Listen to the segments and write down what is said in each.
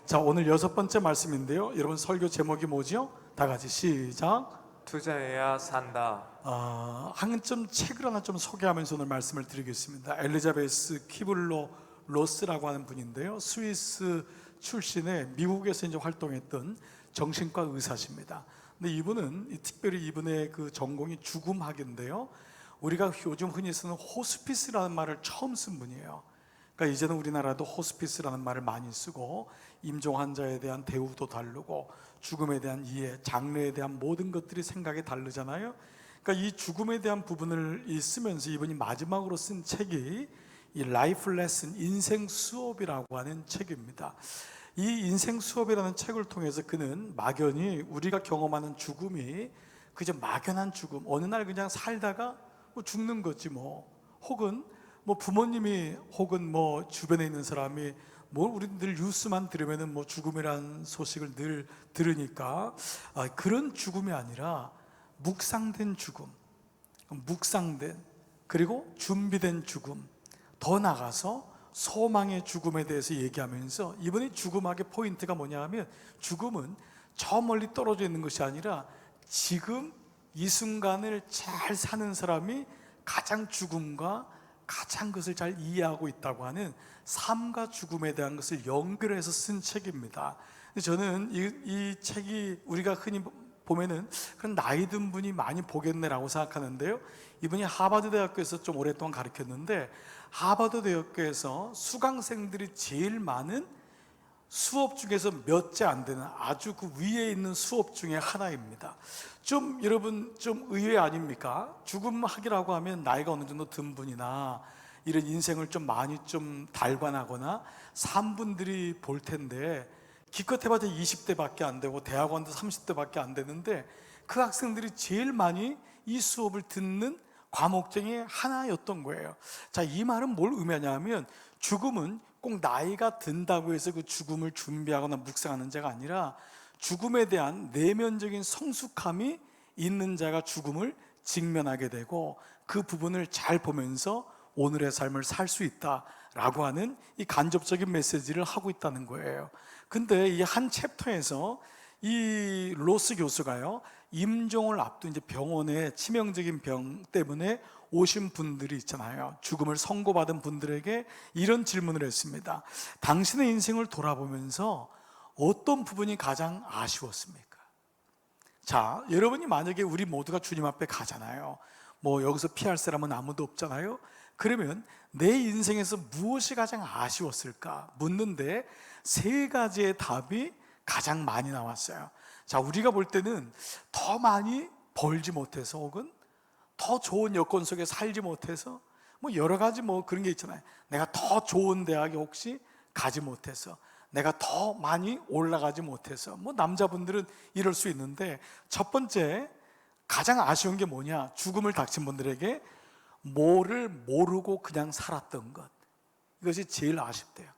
자, 오늘 6번째 말씀인데요. 여러분 설교 제목이 뭐죠? 다 같이 시작. 투자해야 산다. 한 점 책을 하나 좀 소개하면서 오늘 말씀을 드리겠습니다. 엘리자베스 키블로 로스라고 하는 분인데요. 스위스 출신의 미국에서 이제 활동했던 정신과 의사십니다. 근데 이분은 특별히 이분의 그 전공이 죽음학인데요. 우리가 요즘 흔히 쓰는 호스피스라는 말을 처음 쓴 분이에요. 그러니까 이제는 우리나라도 호스피스라는 말을 많이 쓰고 임종 환자에 대한 대우도 다르고 죽음에 대한 이해, 장래에 대한 모든 것들이 생각이 다르잖아요. 그러니까 이 죽음에 대한 부분을 쓰면서 이분이 마지막으로 쓴 책이 이 라이프 레슨, 인생 수업이라고 하는 책입니다. 이 인생 수업이라는 책을 통해서 그는 막연히 우리가 경험하는 죽음이 그저 막연한 죽음, 어느 날 그냥 살다가 뭐 죽는 거지 뭐, 혹은 뭐 부모님이 혹은 뭐 주변에 있는 사람이 뭐 우리 늘 뉴스만 들으면은 뭐 죽음이라는 소식을 늘 들으니까 그런 죽음이 아니라 묵상된 죽음, 묵상된 그리고 준비된 죽음, 더 나아가서 소망의 죽음에 대해서 얘기하면서 이번에 죽음학의 포인트가 뭐냐 하면 죽음은 저 멀리 떨어져 있는 것이 아니라 지금 이 순간을 잘 사는 사람이 가장 죽음과 가장 그것을 잘 이해하고 있다고 하는 삶과 죽음에 대한 것을 연결해서 쓴 책입니다. 저는 이 책이 우리가 흔히 보면은 그런 나이 든 분이 많이 보겠네라고 생각하는데요. 이분이 하버드 대학교에서 좀 오랫동안 가르쳤는데 하버드 대학교에서 수강생들이 제일 많은 수업 중에서 몇째 안 되는 아주 그 위에 있는 수업 중에 하나입니다. 좀 여러분 좀 의외 아닙니까? 죽음학이라고 하면 나이가 어느 정도 든 분이나 이런 인생을 좀 많이 좀 달관하거나 산 분들이 볼 텐데 기껏 해봤자 20대밖에 안 되고 대학원도 30대밖에 안 되는데 그 학생들이 제일 많이 이 수업을 듣는 과목 중에 하나였던 거예요. 자, 이 말은 뭘 의미하냐면 죽음은 꼭 나이가 든다고 해서 그 죽음을 준비하거나 묵상하는 자가 아니라 죽음에 대한 내면적인 성숙함이 있는 자가 죽음을 직면하게 되고 그 부분을 잘 보면서 오늘의 삶을 살 수 있다라고 하는 이 간접적인 메시지를 하고 있다는 거예요. 근데 이 한 챕터에서 이 로스 교수가요, 임종을 앞둔 이제 병원에 치명적인 병 때문에 오신 분들이 있잖아요. 죽음을 선고받은 분들에게 이런 질문을 했습니다. 당신의 인생을 돌아보면서 어떤 부분이 가장 아쉬웠습니까? 자, 여러분이 만약에 우리 모두가 주님 앞에 가잖아요. 뭐 여기서 피할 사람은 아무도 없잖아요. 그러면 내 인생에서 무엇이 가장 아쉬웠을까 묻는데 세 가지의 답이 가장 많이 나왔어요. 자, 우리가 볼 때는 더 많이 벌지 못해서 혹은 더 좋은 여건 속에 살지 못해서 뭐 여러 가지 뭐 그런 게 있잖아요. 내가 더 좋은 대학에 혹시 가지 못해서, 내가 더 많이 올라가지 못해서, 뭐 남자분들은 이럴 수 있는데 첫 번째 가장 아쉬운 게 뭐냐? 죽음을 닥친 분들에게 뭐를 모르고 그냥 살았던 것, 이것이 제일 아쉽대요.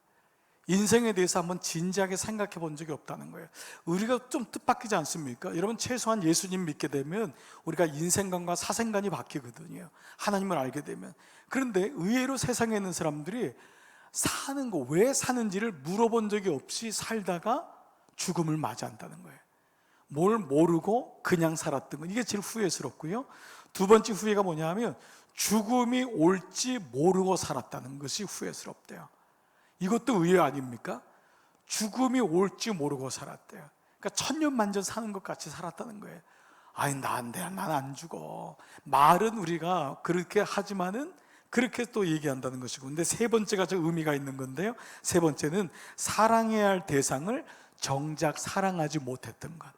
인생에 대해서 한번 진지하게 생각해 본 적이 없다는 거예요. 우리가 좀 뜻밖이지 않습니까? 여러분, 최소한 예수님 믿게 되면 우리가 인생관과 사생관이 바뀌거든요. 하나님을 알게 되면. 그런데 의외로 세상에 있는 사람들이 사는 거, 왜 사는지를 물어본 적이 없이 살다가 죽음을 맞이한다는 거예요. 뭘 모르고 그냥 살았던 거, 이게 제일 후회스럽고요. 두 번째 후회가 뭐냐 하면 죽음이 올지 모르고 살았다는 것이 후회스럽대요. 이것도 의외 아닙니까? 죽음이 올지 모르고 살았대요. 그러니까 천년만년 사는 것 같이 살았다는 거예요. 아니, 난 안 죽어. 말은 우리가 그렇게 하지만은 그렇게 또 얘기한다는 것이고, 근데 세 번째가 좀 의미가 있는 건데요. 세 번째는 사랑해야 할 대상을 정작 사랑하지 못했던 것.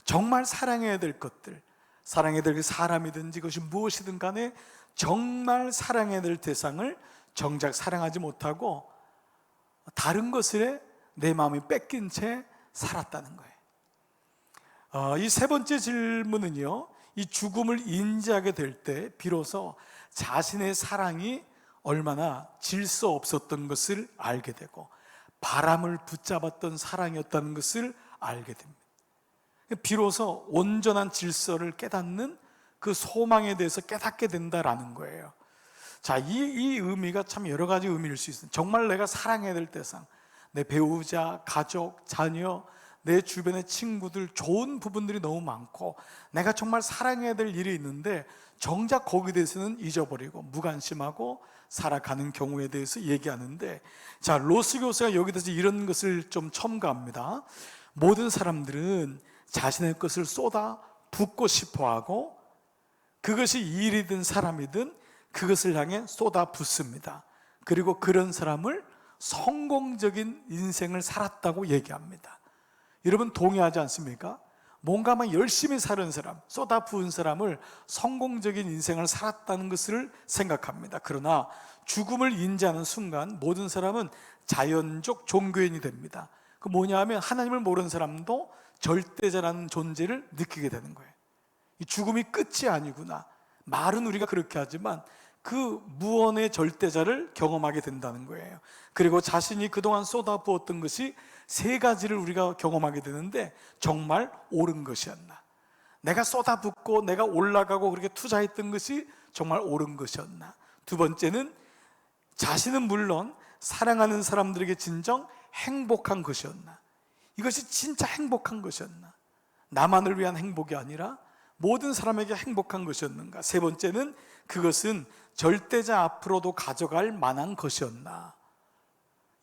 정말 사랑해야 될 것들, 사랑해야 될 사람이든지 그것이 무엇이든 간에 정말 사랑해야 될 대상을 정작 사랑하지 못하고 다른 것에 내 마음이 뺏긴 채 살았다는 거예요. 이 세 번째 질문은요, 이 죽음을 인지하게 될 때 비로소 자신의 사랑이 얼마나 질서 없었던 것을 알게 되고 바람을 붙잡았던 사랑이었다는 것을 알게 됩니다. 비로소 온전한 질서를 깨닫는 그 소망에 대해서 깨닫게 된다라는 거예요. 자, 이 의미가 참 여러 가지 의미일 수 있어요. 정말 내가 사랑해야 될 대상, 내 배우자, 가족, 자녀, 내 주변의 친구들 좋은 부분들이 너무 많고 내가 정말 사랑해야 될 일이 있는데 정작 거기에 대해서는 잊어버리고 무관심하고 살아가는 경우에 대해서 얘기하는데, 자, 로스 교수가 여기 대해서 이런 것을 좀 첨가합니다. 모든 사람들은 자신의 것을 쏟아 붓고 싶어하고 그것이 일이든 사람이든 그것을 향해 쏟아 붓습니다. 그리고 그런 사람을 성공적인 인생을 살았다고 얘기합니다. 여러분 동의하지 않습니까? 뭔가만 열심히 사는 사람, 쏟아 부은 사람을 성공적인 인생을 살았다는 것을 생각합니다. 그러나 죽음을 인지하는 순간 모든 사람은 자연적 종교인이 됩니다. 그 뭐냐 하면 하나님을 모르는 사람도 절대자라는 존재를 느끼게 되는 거예요. 이 죽음이 끝이 아니구나. 말은 우리가 그렇게 하지만 그 무언의 절대자를 경험하게 된다는 거예요. 그리고 자신이 그동안 쏟아부었던 것이 세 가지를 우리가 경험하게 되는데 정말 옳은 것이었나? 내가 쏟아붓고 내가 올라가고 그렇게 투자했던 것이 정말 옳은 것이었나? 두 번째는 자신은 물론 사랑하는 사람들에게 진정 행복한 것이었나? 이것이 진짜 행복한 것이었나? 나만을 위한 행복이 아니라 모든 사람에게 행복한 것이었는가? 세 번째는 그것은 절대자 앞으로도 가져갈 만한 것이었나?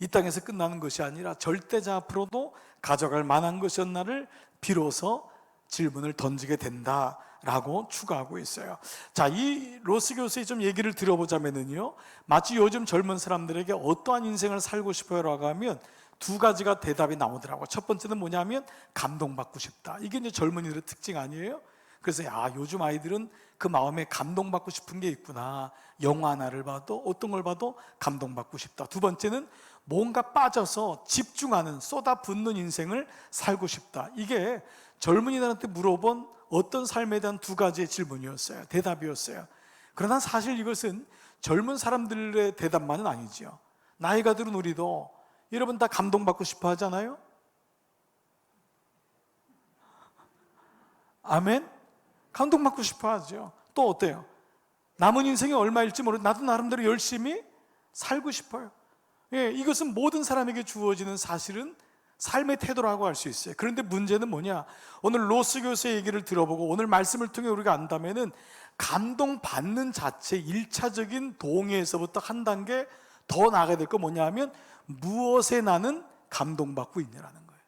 이 땅에서 끝나는 것이 아니라 절대자 앞으로도 가져갈 만한 것이었나를 비로소 질문을 던지게 된다라고 추가하고 있어요. 자, 이 로스 교수의 좀 얘기를 들어보자면요, 마치 요즘 젊은 사람들에게 어떠한 인생을 살고 싶어요라고 하면 두 가지가 대답이 나오더라고요. 첫 번째는 뭐냐면 감동받고 싶다. 이게 이제 젊은이들의 특징 아니에요? 그래서 요즘 아이들은 그 마음에 감동받고 싶은 게 있구나. 영화 하나를 봐도 어떤 걸 봐도 감동받고 싶다. 두 번째는 뭔가 빠져서 집중하는 쏟아붓는 인생을 살고 싶다. 이게 젊은이들한테 물어본 어떤 삶에 대한 두 가지의 질문이었어요. 대답이었어요. 그러나 사실 이것은 젊은 사람들의 대답만은 아니죠. 나이가 들은 우리도 여러분 다 감동받고 싶어 하잖아요. 아멘? 감동받고 싶어 하죠. 또 어때요? 남은 인생이 얼마일지 모르고 나도 나름대로 열심히 살고 싶어요. 예, 이것은 모든 사람에게 주어지는 사실은 삶의 태도라고 할 수 있어요. 그런데 문제는 뭐냐? 오늘 로스 교수의 얘기를 들어보고 오늘 말씀을 통해 우리가 안다면은 감동받는 자체 1차적인 동의에서부터 한 단계 더 나아가야 될 거 뭐냐 하면 무엇에 나는 감동받고 있냐라는 거예요.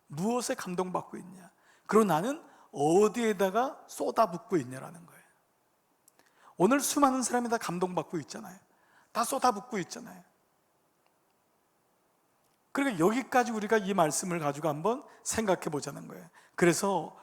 무엇에 감동받고 있냐? 그리고 나는 어디에다가 쏟아붓고 있냐라는 거예요. 오늘 수많은 사람이 다 감동받고 있잖아요. 다 쏟아붓고 있잖아요. 그러니까 여기까지 우리가 이 말씀을 가지고 한번 생각해 보자는 거예요. 그래서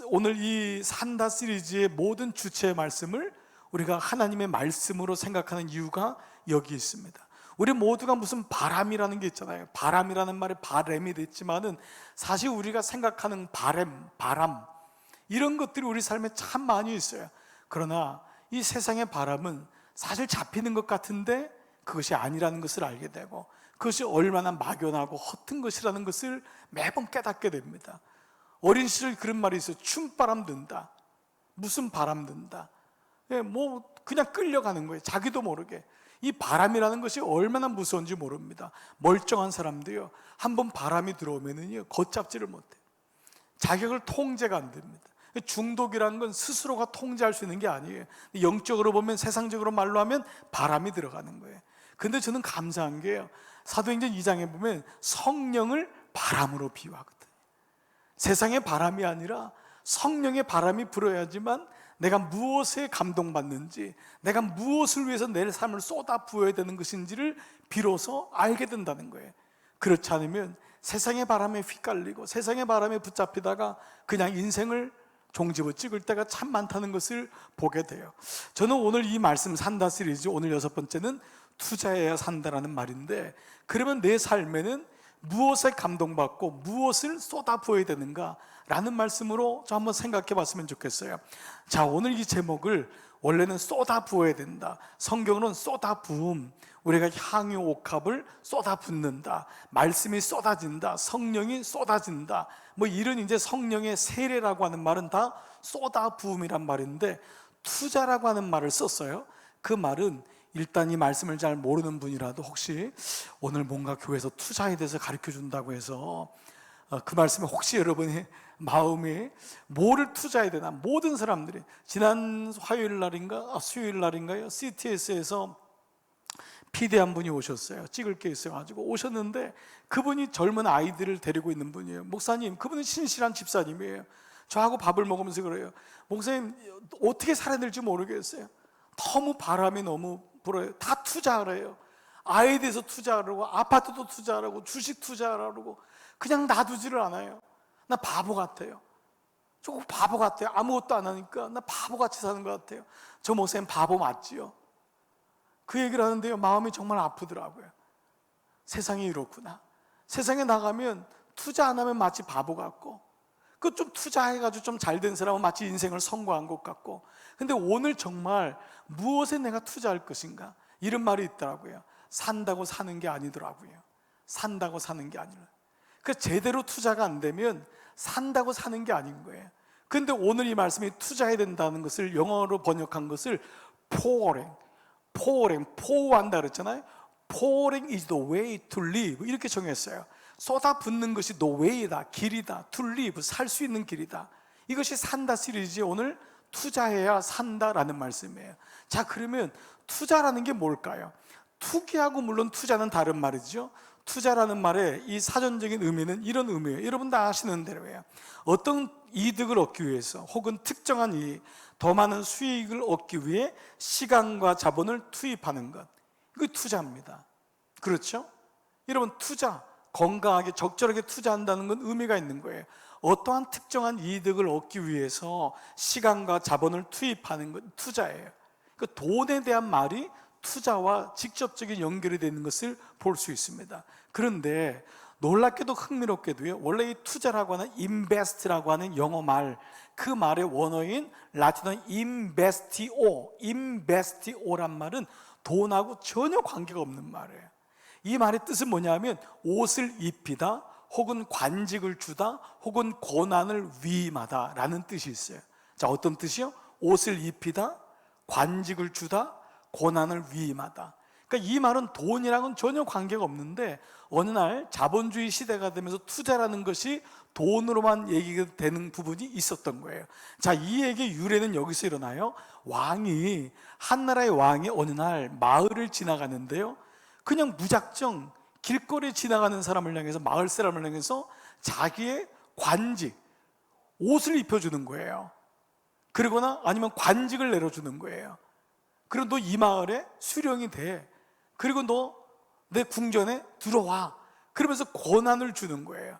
오늘 이 산다 시리즈의 모든 주체의 말씀을 우리가 하나님의 말씀으로 생각하는 이유가 여기 있습니다. 우리 모두가 무슨 바람이라는 게 있잖아요. 바람이라는 말이 바램이 됐지만은 사실 우리가 생각하는 바람 이런 것들이 우리 삶에 참 많이 있어요. 그러나 이 세상의 바람은 사실 잡히는 것 같은데 그것이 아니라는 것을 알게 되고 그것이 얼마나 막연하고 허튼 것이라는 것을 매번 깨닫게 됩니다. 어린 시절 그런 말이 있어요. 춤바람 든다. 무슨 바람 든다. 뭐 그냥 끌려가는 거예요. 자기도 모르게. 이 바람이라는 것이 얼마나 무서운지 모릅니다. 멀쩡한 사람도요, 한번 바람이 들어오면은요 걷잡지를 못해요. 자격을 통제가 안 됩니다. 중독이라는 건 스스로가 통제할 수 있는 게 아니에요. 영적으로 보면, 세상적으로 말로 하면 바람이 들어가는 거예요. 근데 저는 감사한 게요, 사도행전 2장에 보면 성령을 바람으로 비유하거든요. 세상의 바람이 아니라 성령의 바람이 불어야지만 내가 무엇에 감동받는지, 내가 무엇을 위해서 내 삶을 쏟아 부어야 되는 것인지를 비로소 알게 된다는 거예요. 그렇지 않으면 세상의 바람에 휘갈리고 세상의 바람에 붙잡히다가 그냥 인생을 종지부 찍을 때가 참 많다는 것을 보게 돼요. 저는 오늘 이 말씀 산다 시리즈 오늘 6번째는 투자해야 산다라는 말인데, 그러면 내 삶에는 무엇에 감동받고 무엇을 쏟아 부어야 되는가 라는 말씀으로 저 한번 생각해 봤으면 좋겠어요. 자, 오늘 이 제목을 원래는 쏟아 부어야 된다, 성경으로는 쏟아 부음, 우리가 향유 옥합을 쏟아 붓는다, 말씀이 쏟아진다, 성령이 쏟아진다, 뭐 이런 이제 성령의 세례라고 하는 말은 다 쏟아 부음이란 말인데, 투자라고 하는 말을 썼어요. 그 말은 일단 이 말씀을 잘 모르는 분이라도 혹시 오늘 뭔가 교회에서 투자에 대해서 가르쳐 준다고 해서 그 말씀에 혹시 여러분의 마음에 뭐를 투자해야 되나, 모든 사람들이 지난 화요일 날인가 수요일 날인가요? CTS에서 PD 한 분이 오셨어요. 찍을 게 있어가지고 오셨는데 그분이 젊은 아이들을 데리고 있는 분이에요. 목사님, 그분은 신실한 집사님이에요. 저하고 밥을 먹으면서 그래요. 목사님, 어떻게 살아야 될지 모르겠어요. 너무 바람이 너무 불어요. 다 투자하래요. 아이에 대해서 투자하라고, 아파트도 투자하라고, 주식 투자하라고, 그냥 놔두지를 않아요. 나 바보 같아요. 조금 바보 같아요. 아무것도 안 하니까 나 바보같이 사는 것 같아요. 저 목사님 바보 맞지요? 그 얘기를 하는데요, 마음이 정말 아프더라고요. 세상이 이렇구나. 세상에 나가면 투자 안 하면 마치 바보 같고, 그 좀 투자해가지고 좀 잘 된 사람은 마치 인생을 성공한 것 같고, 근데 오늘 정말 무엇에 내가 투자할 것인가, 이런 말이 있더라고요. 산다고 사는 게 아니더라고요. 산다고 사는 게 아니라, 그 제대로 투자가 안 되면 산다고 사는 게 아닌 거예요. 근데 오늘 이 말씀이 투자해야 된다는 것을 영어로 번역한 것을 포한다 그랬잖아요. Pouring is the way to live, 이렇게 정했어요. 쏟아붓는 것이 the way다, 길이다. to live, 살 수 있는 길이다. 이것이 산다 시리즈, 오늘 투자해야 산다라는 말씀이에요. 자, 그러면 투자라는 게 뭘까요? 투기하고 물론 투자는 다른 말이죠. 투자라는 말의 이 사전적인 의미는 이런 의미예요. 여러분 다 아시는 대로예요. 어떤 이득을 얻기 위해서, 혹은 특정한 이익, 더 많은 수익을 얻기 위해 시간과 자본을 투입하는 것, 이거 투자입니다. 그렇죠? 여러분, 투자, 건강하게 적절하게 투자한다는 건 의미가 있는 거예요. 어떠한 특정한 이득을 얻기 위해서 시간과 자본을 투입하는 건 투자예요. 그 돈에 대한 말이 투자와 직접적인 연결이 되는 것을 볼 수 있습니다. 그런데 놀랍게도 흥미롭게도요, 원래 이 투자라고 하는 invest라고 하는 영어 말, 그 말의 원어인 라틴어 investio란 말은 돈하고 전혀 관계가 없는 말이에요. 이 말의 뜻은 뭐냐면 옷을 입히다, 혹은 관직을 주다, 혹은 고난을 위임하다 라는 뜻이 있어요. 자, 어떤 뜻이요? 옷을 입히다, 관직을 주다, 고난을 위임하다. 그러니까 이 말은 돈이랑은 전혀 관계가 없는데, 어느 날 자본주의 시대가 되면서 투자라는 것이 돈으로만 얘기가 되는 부분이 있었던 거예요. 자, 이 얘기의 유래는 여기서 일어나요. 한 나라의 왕이 어느 날 마을을 지나가는데요, 그냥 무작정 길거리에 지나가는 사람을 향해서, 마을 사람을 향해서 자기의 관직, 옷을 입혀주는 거예요. 그러거나 아니면 관직을 내려주는 거예요. 그리고 너 이 마을에 수령이 돼. 그리고 너 내 궁전에 들어와. 그러면서 권한을 주는 거예요.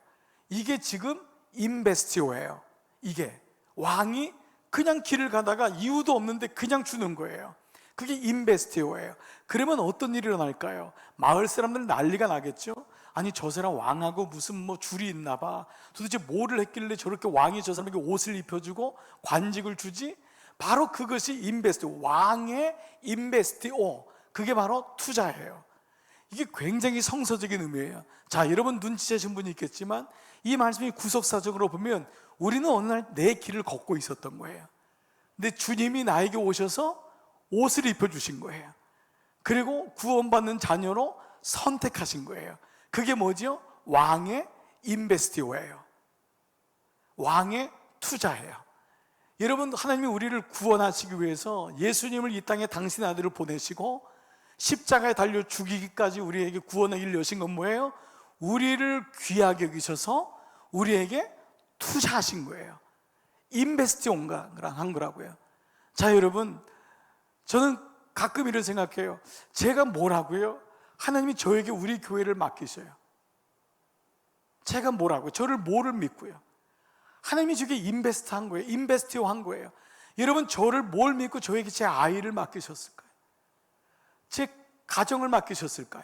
이게 지금 인베스티오예요. 이게 왕이 그냥 길을 가다가 이유도 없는데 그냥 주는 거예요. 그게 인베스티오예요. 그러면 어떤 일이 일어날까요? 마을 사람들은 난리가 나겠죠. 아니, 저 사람 왕하고 무슨 뭐 줄이 있나 봐. 도대체 뭐를 했길래 저렇게 왕이 저 사람에게 옷을 입혀주고 관직을 주지? 바로 그것이 인베스티오, 왕의 인베스티오, 그게 바로 투자예요. 이게 굉장히 성서적인 의미예요. 자, 여러분 눈치채신 분이 있겠지만 이 말씀이 구속사적으로 보면 우리는 어느 날 내 길을 걷고 있었던 거예요. 근데 주님이 나에게 오셔서 옷을 입혀주신 거예요. 그리고 구원받는 자녀로 선택하신 거예요. 그게 뭐죠? 왕의 인베스티오예요. 왕의 투자예요. 여러분, 하나님이 우리를 구원하시기 위해서 예수님을 이 땅에 당신의 아들을 보내시고 십자가에 달려 죽이기까지 우리에게 구원의 길을 여신 건 뭐예요? 우리를 귀하게 여기셔서 우리에게 투자하신 거예요. 인베스티온가 한 거라고요. 자, 여러분, 저는 가끔 이런 생각해요. 제가 뭐라고요? 하나님이 저에게 우리 교회를 맡기셔요. 제가 뭐라고요? 저를 뭐를 믿고요? 하나님이 저게 인베스트 한 거예요. 인베스티오 한 거예요. 여러분, 저를 뭘 믿고 저에게 제 아이를 맡기셨을까요? 제 가정을 맡기셨을까요?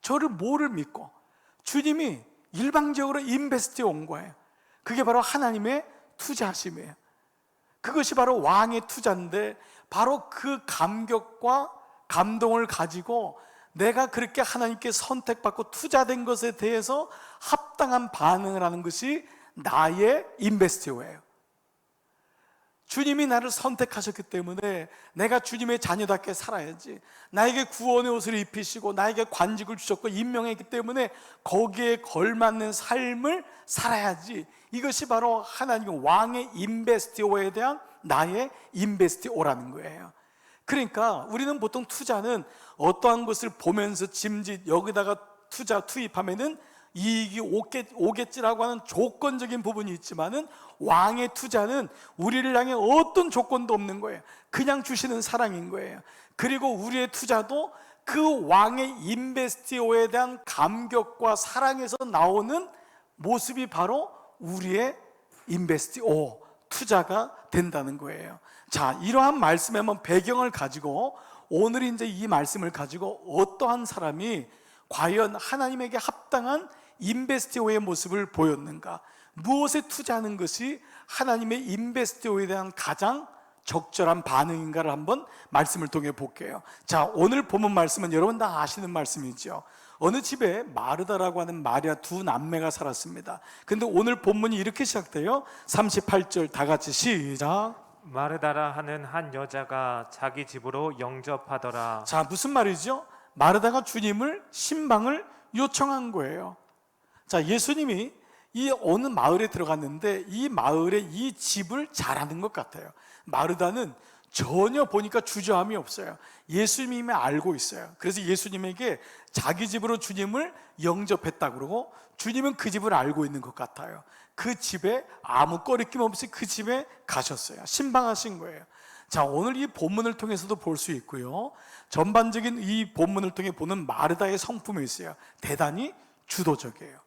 저를 뭐를 믿고? 주님이 일방적으로 인베스트에 온 거예요. 그게 바로 하나님의 투자하심이에요. 그것이 바로 왕의 투자인데, 바로 그 감격과 감동을 가지고 내가 그렇게 하나님께 선택받고 투자된 것에 대해서 합당한 반응을 하는 것이 나의 인베스티오예요. 주님이 나를 선택하셨기 때문에 내가 주님의 자녀답게 살아야지. 나에게 구원의 옷을 입히시고 나에게 관직을 주셨고 임명했기 때문에 거기에 걸맞는 삶을 살아야지. 이것이 바로 하나님의 왕의 인베스티오에 대한 나의 인베스티오라는 거예요. 그러니까 우리는 보통 투자는 어떠한 것을 보면서 짐짓 여기다가 투입하면은 이익이 오겠지라고 하는 조건적인 부분이 있지만은 왕의 투자는 우리를 향해 어떤 조건도 없는 거예요. 그냥 주시는 사랑인 거예요. 그리고 우리의 투자도 그 왕의 인베스티오에 대한 감격과 사랑에서 나오는 모습이 바로 우리의 인베스티오, 투자가 된다는 거예요. 자, 이러한 말씀의 한번 배경을 가지고 오늘 이제 이 말씀을 가지고 어떠한 사람이 과연 하나님에게 합당한 인베스티오의 모습을 보였는가, 무엇에 투자하는 것이 하나님의 인베스티오에 대한 가장 적절한 반응인가를 한번 말씀을 통해 볼게요. 자, 오늘 본문 말씀은 여러분 다 아시는 말씀이죠. 어느 집에 마르다라고 하는 마리아 두 남매가 살았습니다. 근데 오늘 본문이 이렇게 시작돼요. 38절 다 같이 시작. 마르다라 하는 한 여자가 자기 집으로 영접하더라. 자, 무슨 말이죠? 마르다가 주님을 신방을 요청한 거예요. 자, 예수님이 이 어느 마을에 들어갔는데 이 마을에 이 집을 잘 아는 것 같아요. 마르다는 전혀 보니까 주저함이 없어요. 예수님이 알고 있어요. 그래서 예수님에게 자기 집으로 주님을 영접했다 그러고 주님은 그 집을 알고 있는 것 같아요. 그 집에 아무 꺼리낌 없이 그 집에 가셨어요. 신방하신 거예요. 자, 오늘 이 본문을 통해서도 볼 수 있고요. 전반적인 이 본문을 통해 보는 마르다의 성품이 있어요. 대단히 주도적이에요.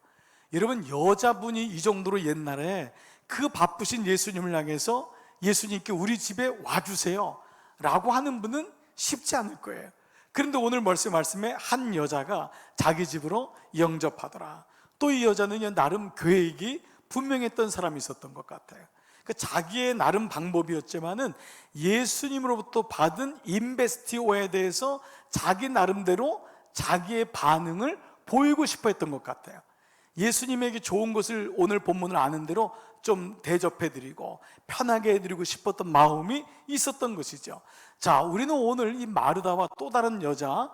여러분, 여자분이 이 정도로 옛날에 그 바쁘신 예수님을 향해서 예수님께 우리 집에 와주세요 라고 하는 분은 쉽지 않을 거예요. 그런데 오늘 말씀에 한 여자가 자기 집으로 영접하더라. 또 이 여자는 나름 계획이 분명했던 사람이 있었던 것 같아요. 자기의 나름 방법이었지만은 예수님으로부터 받은 인베스티오에 대해서 자기 나름대로 자기의 반응을 보이고 싶어 했던 것 같아요. 예수님에게 좋은 것을 오늘 본문을 아는 대로 좀 대접해드리고 편하게 해드리고 싶었던 마음이 있었던 것이죠. 자, 우리는 오늘 이 마르다와 또 다른 여자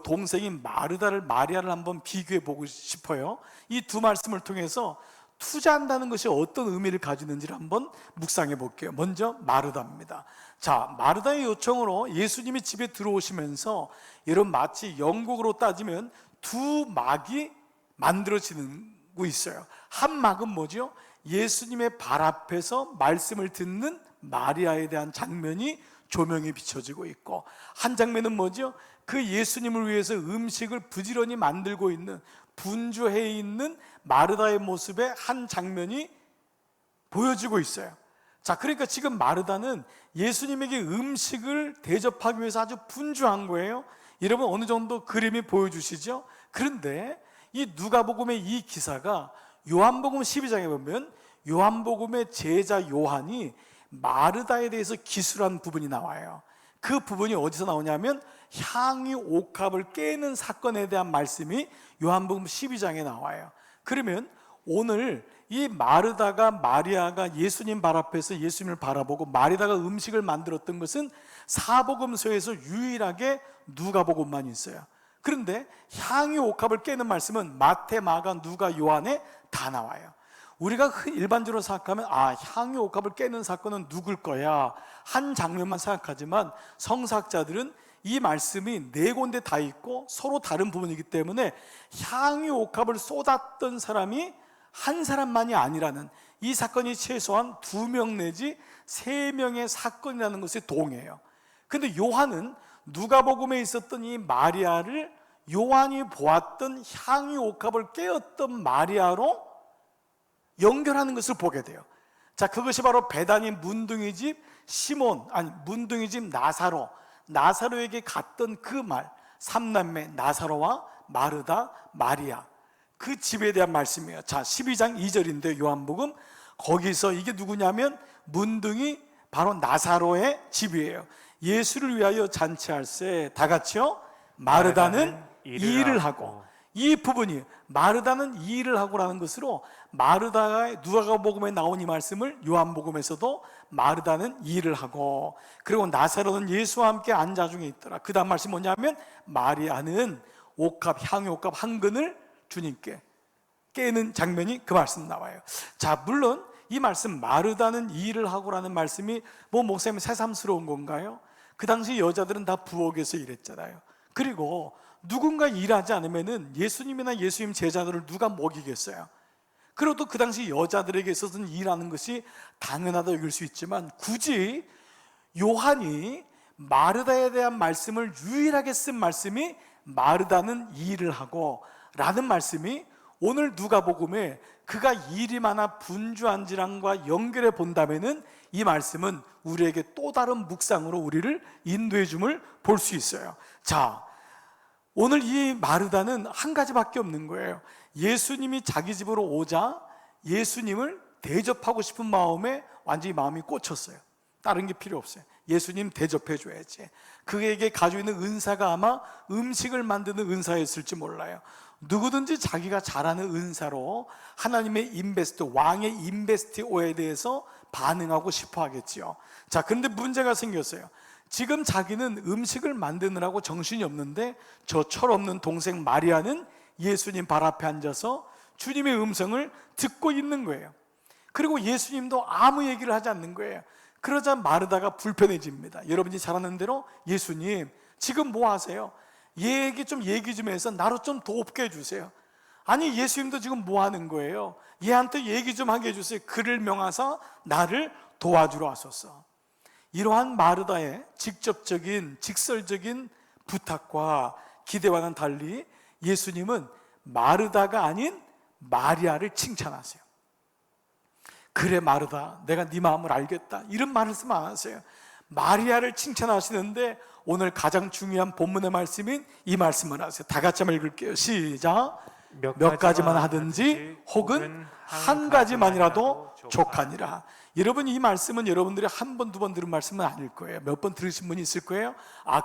동생인 마리아를 한번 비교해 보고 싶어요. 이 두 말씀을 통해서 투자한다는 것이 어떤 의미를 가지는지를 한번 묵상해 볼게요. 먼저 마르다입니다. 자, 마르다의 요청으로 예수님이 집에 들어오시면서 여러분 마치 영국으로 따지면 두 막이 만들어지고 있어요. 한 막은 뭐죠? 예수님의 발 앞에서 말씀을 듣는 마리아에 대한 장면이 조명이 비춰지고 있고, 한 장면은 뭐죠? 그 예수님을 위해서 음식을 부지런히 만들고 있는, 분주해 있는 마르다의 모습의 한 장면이 보여지고 있어요. 자, 그러니까 지금 마르다는 예수님에게 음식을 대접하기 위해서 아주 분주한 거예요. 여러분, 어느 정도 그림이 보여주시죠? 그런데 이 누가복음의 이 기사가 요한복음 12장에 보면 요한복음의 제자 요한이 마르다에 대해서 기술한 부분이 나와요. 그 부분이 어디서 나오냐면 향유 옥합을 깨는 사건에 대한 말씀이 요한복음 12장에 나와요. 그러면 오늘 이 마리아가 예수님 발 앞에서 예수님을 바라보고 마리아가 음식을 만들었던 것은 사복음서에서 유일하게 누가복음만 있어요. 그런데 향유 옥합을 깨는 말씀은 마태, 마가, 누가, 요한에 다 나와요. 우리가 일반적으로 생각하면 향유 옥합을 깨는 사건은 누굴 거야, 한 장면만 생각하지만 성사학자들은 이 말씀이 네 군데 다 있고 서로 다른 부분이기 때문에 향유 옥합을 쏟았던 사람이 한 사람만이 아니라는, 이 사건이 최소한 2명 내지 3명의 사건이라는 것에 동의해요. 그런데 요한은 누가복음에 있었던 이 마리아를 요한이 보았던 향유 옥합을 깨었던 마리아로 연결하는 것을 보게 돼요. 자, 그것이 바로 베다니 문둥이 집 문둥이 집 나사로에게 갔던 그 말, 3남매 나사로와 마르다, 마리아, 그 집에 대한 말씀이에요. 자, 12장 2절인데 요한복음, 거기서 이게 누구냐면 문둥이 바로 나사로의 집이에요. 예수를 위하여 잔치할세, 다 같이요. 마르다는 일을 하고. 이 부분이 마르다는 이 일을 하고라는 것으로 마르다가 누가복음에 나온 이 말씀을 요한복음에서도 마르다는 이 일을 하고, 그리고 나사로는 예수와 함께 안 자중에 있더라. 그 다음 말씀이 뭐냐면 마리아는 옥합, 향유옥합 한 근을 주님께 깨는 장면이 그 말씀 나와요. 자, 물론 이 말씀 마르다는 이 일을 하고라는 말씀이 뭐 목사님 새삼스러운 건가요? 그 당시 여자들은 다 부엌에서 일했잖아요. 그리고 누군가 일하지 않으면은 예수님이나 예수님 제자들을 누가 먹이겠어요? 그리고 또 그 당시 여자들에게 있어서는 일하는 것이 당연하다 여길 수 있지만, 굳이 요한이 마르다에 대한 말씀을 유일하게 쓴 말씀이 마르다는 이 일을 하고 라는 말씀이 오늘 누가복음에 그가 일이 많아 분주한 지랑과 연결해 본다면은 이 말씀은 우리에게 또 다른 묵상으로 우리를 인도해 줌을 볼 수 있어요. 자, 오늘 이 마르다는 한 가지밖에 없는 거예요. 예수님이 자기 집으로 오자 예수님을 대접하고 싶은 마음에 완전히 마음이 꽂혔어요. 다른 게 필요 없어요. 예수님 대접해 줘야지. 그에게 가지고 있는 은사가 아마 음식을 만드는 은사였을지 몰라요. 누구든지 자기가 잘하는 은사로 하나님의 인베스트, 왕의 인베스티오에 대해서 반응하고 싶어 하겠지요. 자, 그런데 문제가 생겼어요. 지금 자기는 음식을 만드느라고 정신이 없는데 저 철없는 동생 마리아는 예수님 발 앞에 앉아서 주님의 음성을 듣고 있는 거예요. 그리고 예수님도 아무 얘기를 하지 않는 거예요. 그러자 마르다가 불편해집니다. 여러분이 잘 아는 대로 예수님 지금 뭐 하세요? 얘기 좀 해서 나로 좀 돕게 해주세요. 아니, 예수님도 지금 뭐 하는 거예요? 얘한테 얘기 좀 하게 해주세요. 그를 명하사 나를 도와주러 하소서. 이러한 마르다의 직접적인 직설적인 부탁과 기대와는 달리 예수님은 마르다가 아닌 마리아를 칭찬하세요. 그래 마르다, 내가 네 마음을 알겠다, 이런 말씀 안 하세요. 마리아를 칭찬하시는데 오늘 가장 중요한 본문의 말씀인 이 말씀을 하세요. 다 같이 한번 읽을게요. 시작. 몇 가지만 하든지 혹은 한 가지만이라도 족하니라. 여러분, 이 말씀은 여러분들이 한 번, 두 번 들은 말씀은 아닐 거예요. 몇 번 들으신 분이 있을 거예요.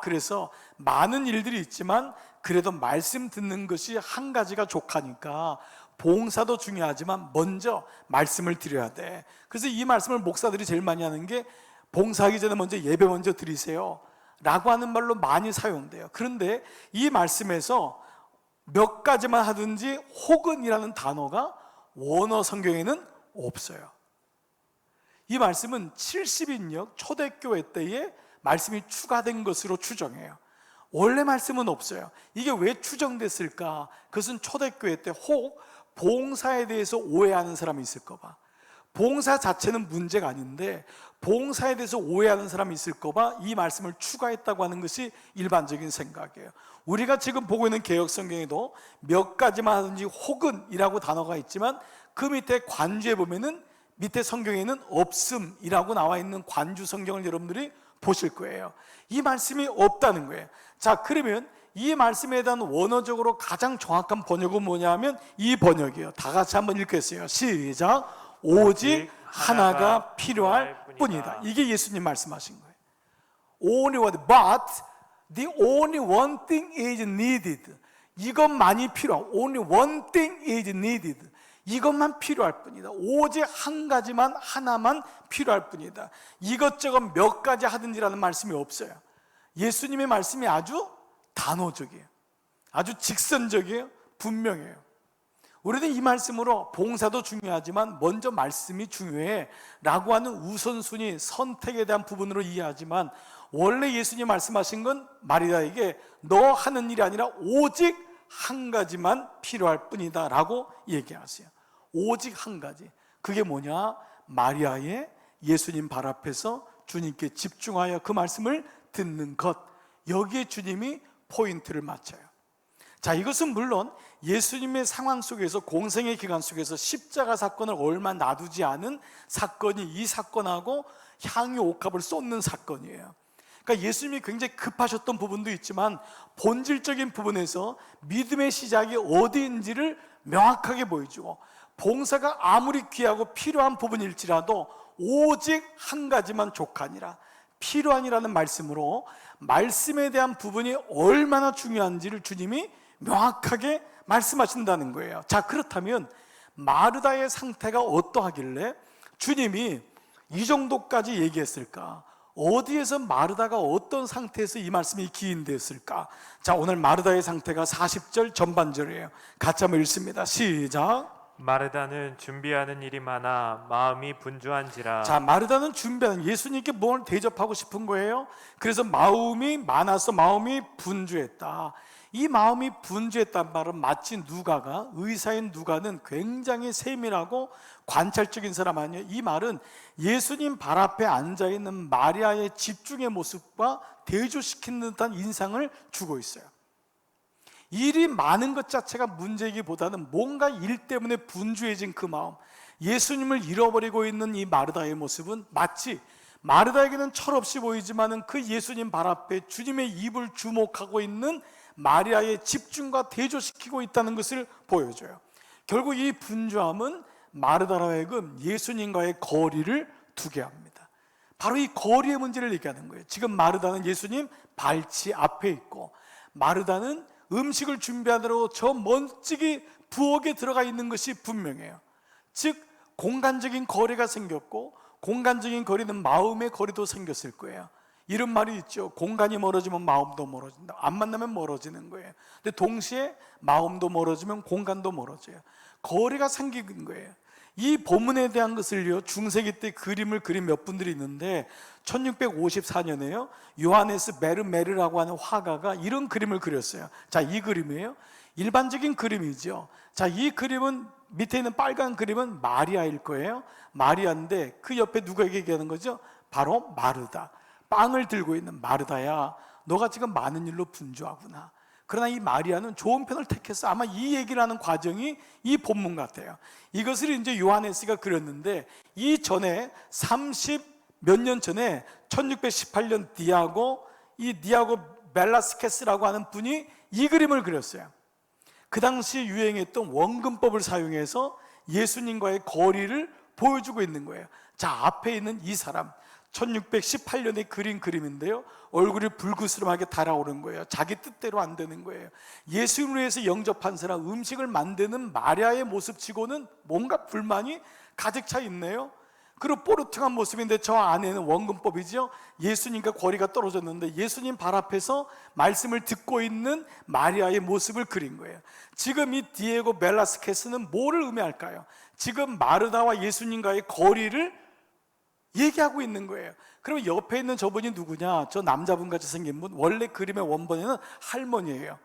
그래서 많은 일들이 있지만 그래도 말씀 듣는 것이 한 가지가 족하니까 봉사도 중요하지만 먼저 말씀을 드려야 돼. 그래서 이 말씀을 목사들이 제일 많이 하는 게 봉사하기 전에 먼저 예배 먼저 드리세요 라고 하는 말로 많이 사용돼요. 그런데 이 말씀에서 몇 가지만 하든지 혹은이라는 단어가 원어 성경에는 없어요. 이 말씀은 70인역 초대교회 때에 말씀이 추가된 것으로 추정해요. 원래 말씀은 없어요. 이게 왜 추정됐을까? 그것은 초대교회 때 혹 봉사에 대해서 오해하는 사람이 있을까 봐. 봉사 자체는 문제가 아닌데 봉사에 대해서 오해하는 사람이 있을까 봐 이 말씀을 추가했다고 하는 것이 일반적인 생각이에요. 우리가 지금 보고 있는 개역 성경에도 몇 가지만 하든지 혹은이라고 단어가 있지만 그 밑에 관주에 보면은 밑에 성경에는 없음이라고 나와 있는 관주 성경을 여러분들이 보실 거예요. 이 말씀이 없다는 거예요. 자, 그러면 이 말씀에 대한 원어적으로 가장 정확한 번역은 뭐냐면 이 번역이에요. 다 같이 한번 읽겠어요. 시작. 오직 하나가 필요할 뿐이다. 이게 예수님 말씀하신 거예요. Only one, but the only one thing is needed. 이것만이 필요한, only one thing is needed. 이것만 필요할 뿐이다. 오직 한 가지만, 하나만 필요할 뿐이다. 이것저것 몇 가지 하든지라는 말씀이 없어요. 예수님의 말씀이 아주 단호적이에요. 아주 직선적이에요. 분명해요. 우리는 이 말씀으로 봉사도 중요하지만 먼저 말씀이 중요해 라고 하는 우선순위, 선택에 대한 부분으로 이해하지만 원래 예수님 말씀하신 건 마리아에게 너 하는 일이 아니라 오직 한 가지만 필요할 뿐이다 라고 얘기하세요. 오직 한 가지. 그게 뭐냐? 마리아의 예수님 발 앞에서 주님께 집중하여 그 말씀을 듣는 것. 여기에 주님이 포인트를 맞춰요. 자, 이것은 물론 예수님의 상황 속에서, 공생의 기간 속에서 십자가 사건을 얼마 놔두지 않은 사건이 이 사건하고 향유 옥합을 쏟는 사건이에요. 그러니까 예수님이 굉장히 급하셨던 부분도 있지만 본질적인 부분에서 믿음의 시작이 어디인지를 명확하게 보여주고, 봉사가 아무리 귀하고 필요한 부분일지라도 오직 한 가지만 족하니라, 필요한이라는 말씀으로 말씀에 대한 부분이 얼마나 중요한지를 주님이 명확하게 말씀하신다는 거예요. 자, 그렇다면 마르다의 상태가 어떠하길래 주님이 이 정도까지 얘기했을까? 어디에서 마르다가 어떤 상태에서 이 말씀이 기인되었을까? 자, 오늘 마르다의 상태가 40절 전반절이에요. 같이 한번 읽습니다. 시작. 마르다는 준비하는 일이 많아 마음이 분주한지라. 자, 마르다는 준비하는, 예수님께 뭘 대접하고 싶은 거예요. 그래서 마음이 많아서 마음이 분주했다. 이 마음이 분주했단 말은 마치 누가가, 의사인 누가는 굉장히 세밀하고 관찰적인 사람 아니에요. 이 말은 예수님 발 앞에 앉아있는 마리아의 집중의 모습과 대조시키는 듯한 인상을 주고 있어요. 일이 많은 것 자체가 문제이기보다는 뭔가 일 때문에 분주해진 그 마음, 예수님을 잃어버리고 있는 이 마르다의 모습은 마치 마르다에게는 철없이 보이지만은 그 예수님 발 앞에 주님의 입을 주목하고 있는 마리아의 집중과 대조시키고 있다는 것을 보여줘요. 결국 이 분주함은 마르다로 하여금 예수님과의 거리를 두게 합니다. 바로 이 거리의 문제를 얘기하는 거예요. 지금 마르다는 예수님 발치 앞에 있고, 마르다는 음식을 준비하느라고 저 먼지기 부엌에 들어가 있는 것이 분명해요. 즉 공간적인 거리가 생겼고, 공간적인 거리는 마음의 거리도 생겼을 거예요. 이런 말이 있죠. 공간이 멀어지면 마음도 멀어진다. 안 만나면 멀어지는 거예요. 근데 동시에 마음도 멀어지면 공간도 멀어져요. 거리가 생긴 거예요. 이 본문에 대한 것을요, 중세기 때 그림을 그린 몇 분들이 있는데 1654년에요 요하네스 메르메르라고 하는 화가가 이런 그림을 그렸어요. 자, 이 그림이에요. 일반적인 그림이죠. 자, 이 그림은 밑에 있는 빨간 그림은 마리아일 거예요. 마리아인데 그 옆에 누가 얘기하는 거죠? 바로 마르다. 빵을 들고 있는 마르다야, 너가 지금 많은 일로 분주하구나. 그러나 이 마리아는 좋은 편을 택했어. 아마 이 얘기를 하는 과정이 이 본문 같아요. 이것을 이제 요하네스가 그렸는데, 이 전에 30 몇 년 전에 1618년 디아고 벨라스케스라고 하는 분이 이 그림을 그렸어요. 그 당시 유행했던 원근법을 사용해서 예수님과의 거리를 보여주고 있는 거예요. 자, 앞에 있는 이 사람 1618년에 그린 그림인데요, 얼굴이 불그스름하게 달아오른 거예요. 자기 뜻대로 안 되는 거예요. 예수님을 위해서 영접한 사람, 음식을 만드는 마리아의 모습치고는 뭔가 불만이 가득 차 있네요. 그리고 뽀르퉁한 모습인데 저 안에는 원근법이죠. 예수님과 거리가 떨어졌는데 예수님 발 앞에서 말씀을 듣고 있는 마리아의 모습을 그린 거예요. 지금 이 디에고 벨라스케스는 뭐를 의미할까요? 지금 마르다와 예수님과의 거리를 얘기하고 있는 거예요. 그럼 옆에 있는 저분이 누구냐? 저 남자분 같이 생긴 분, 원래 그림의 원본에는 할머니예요.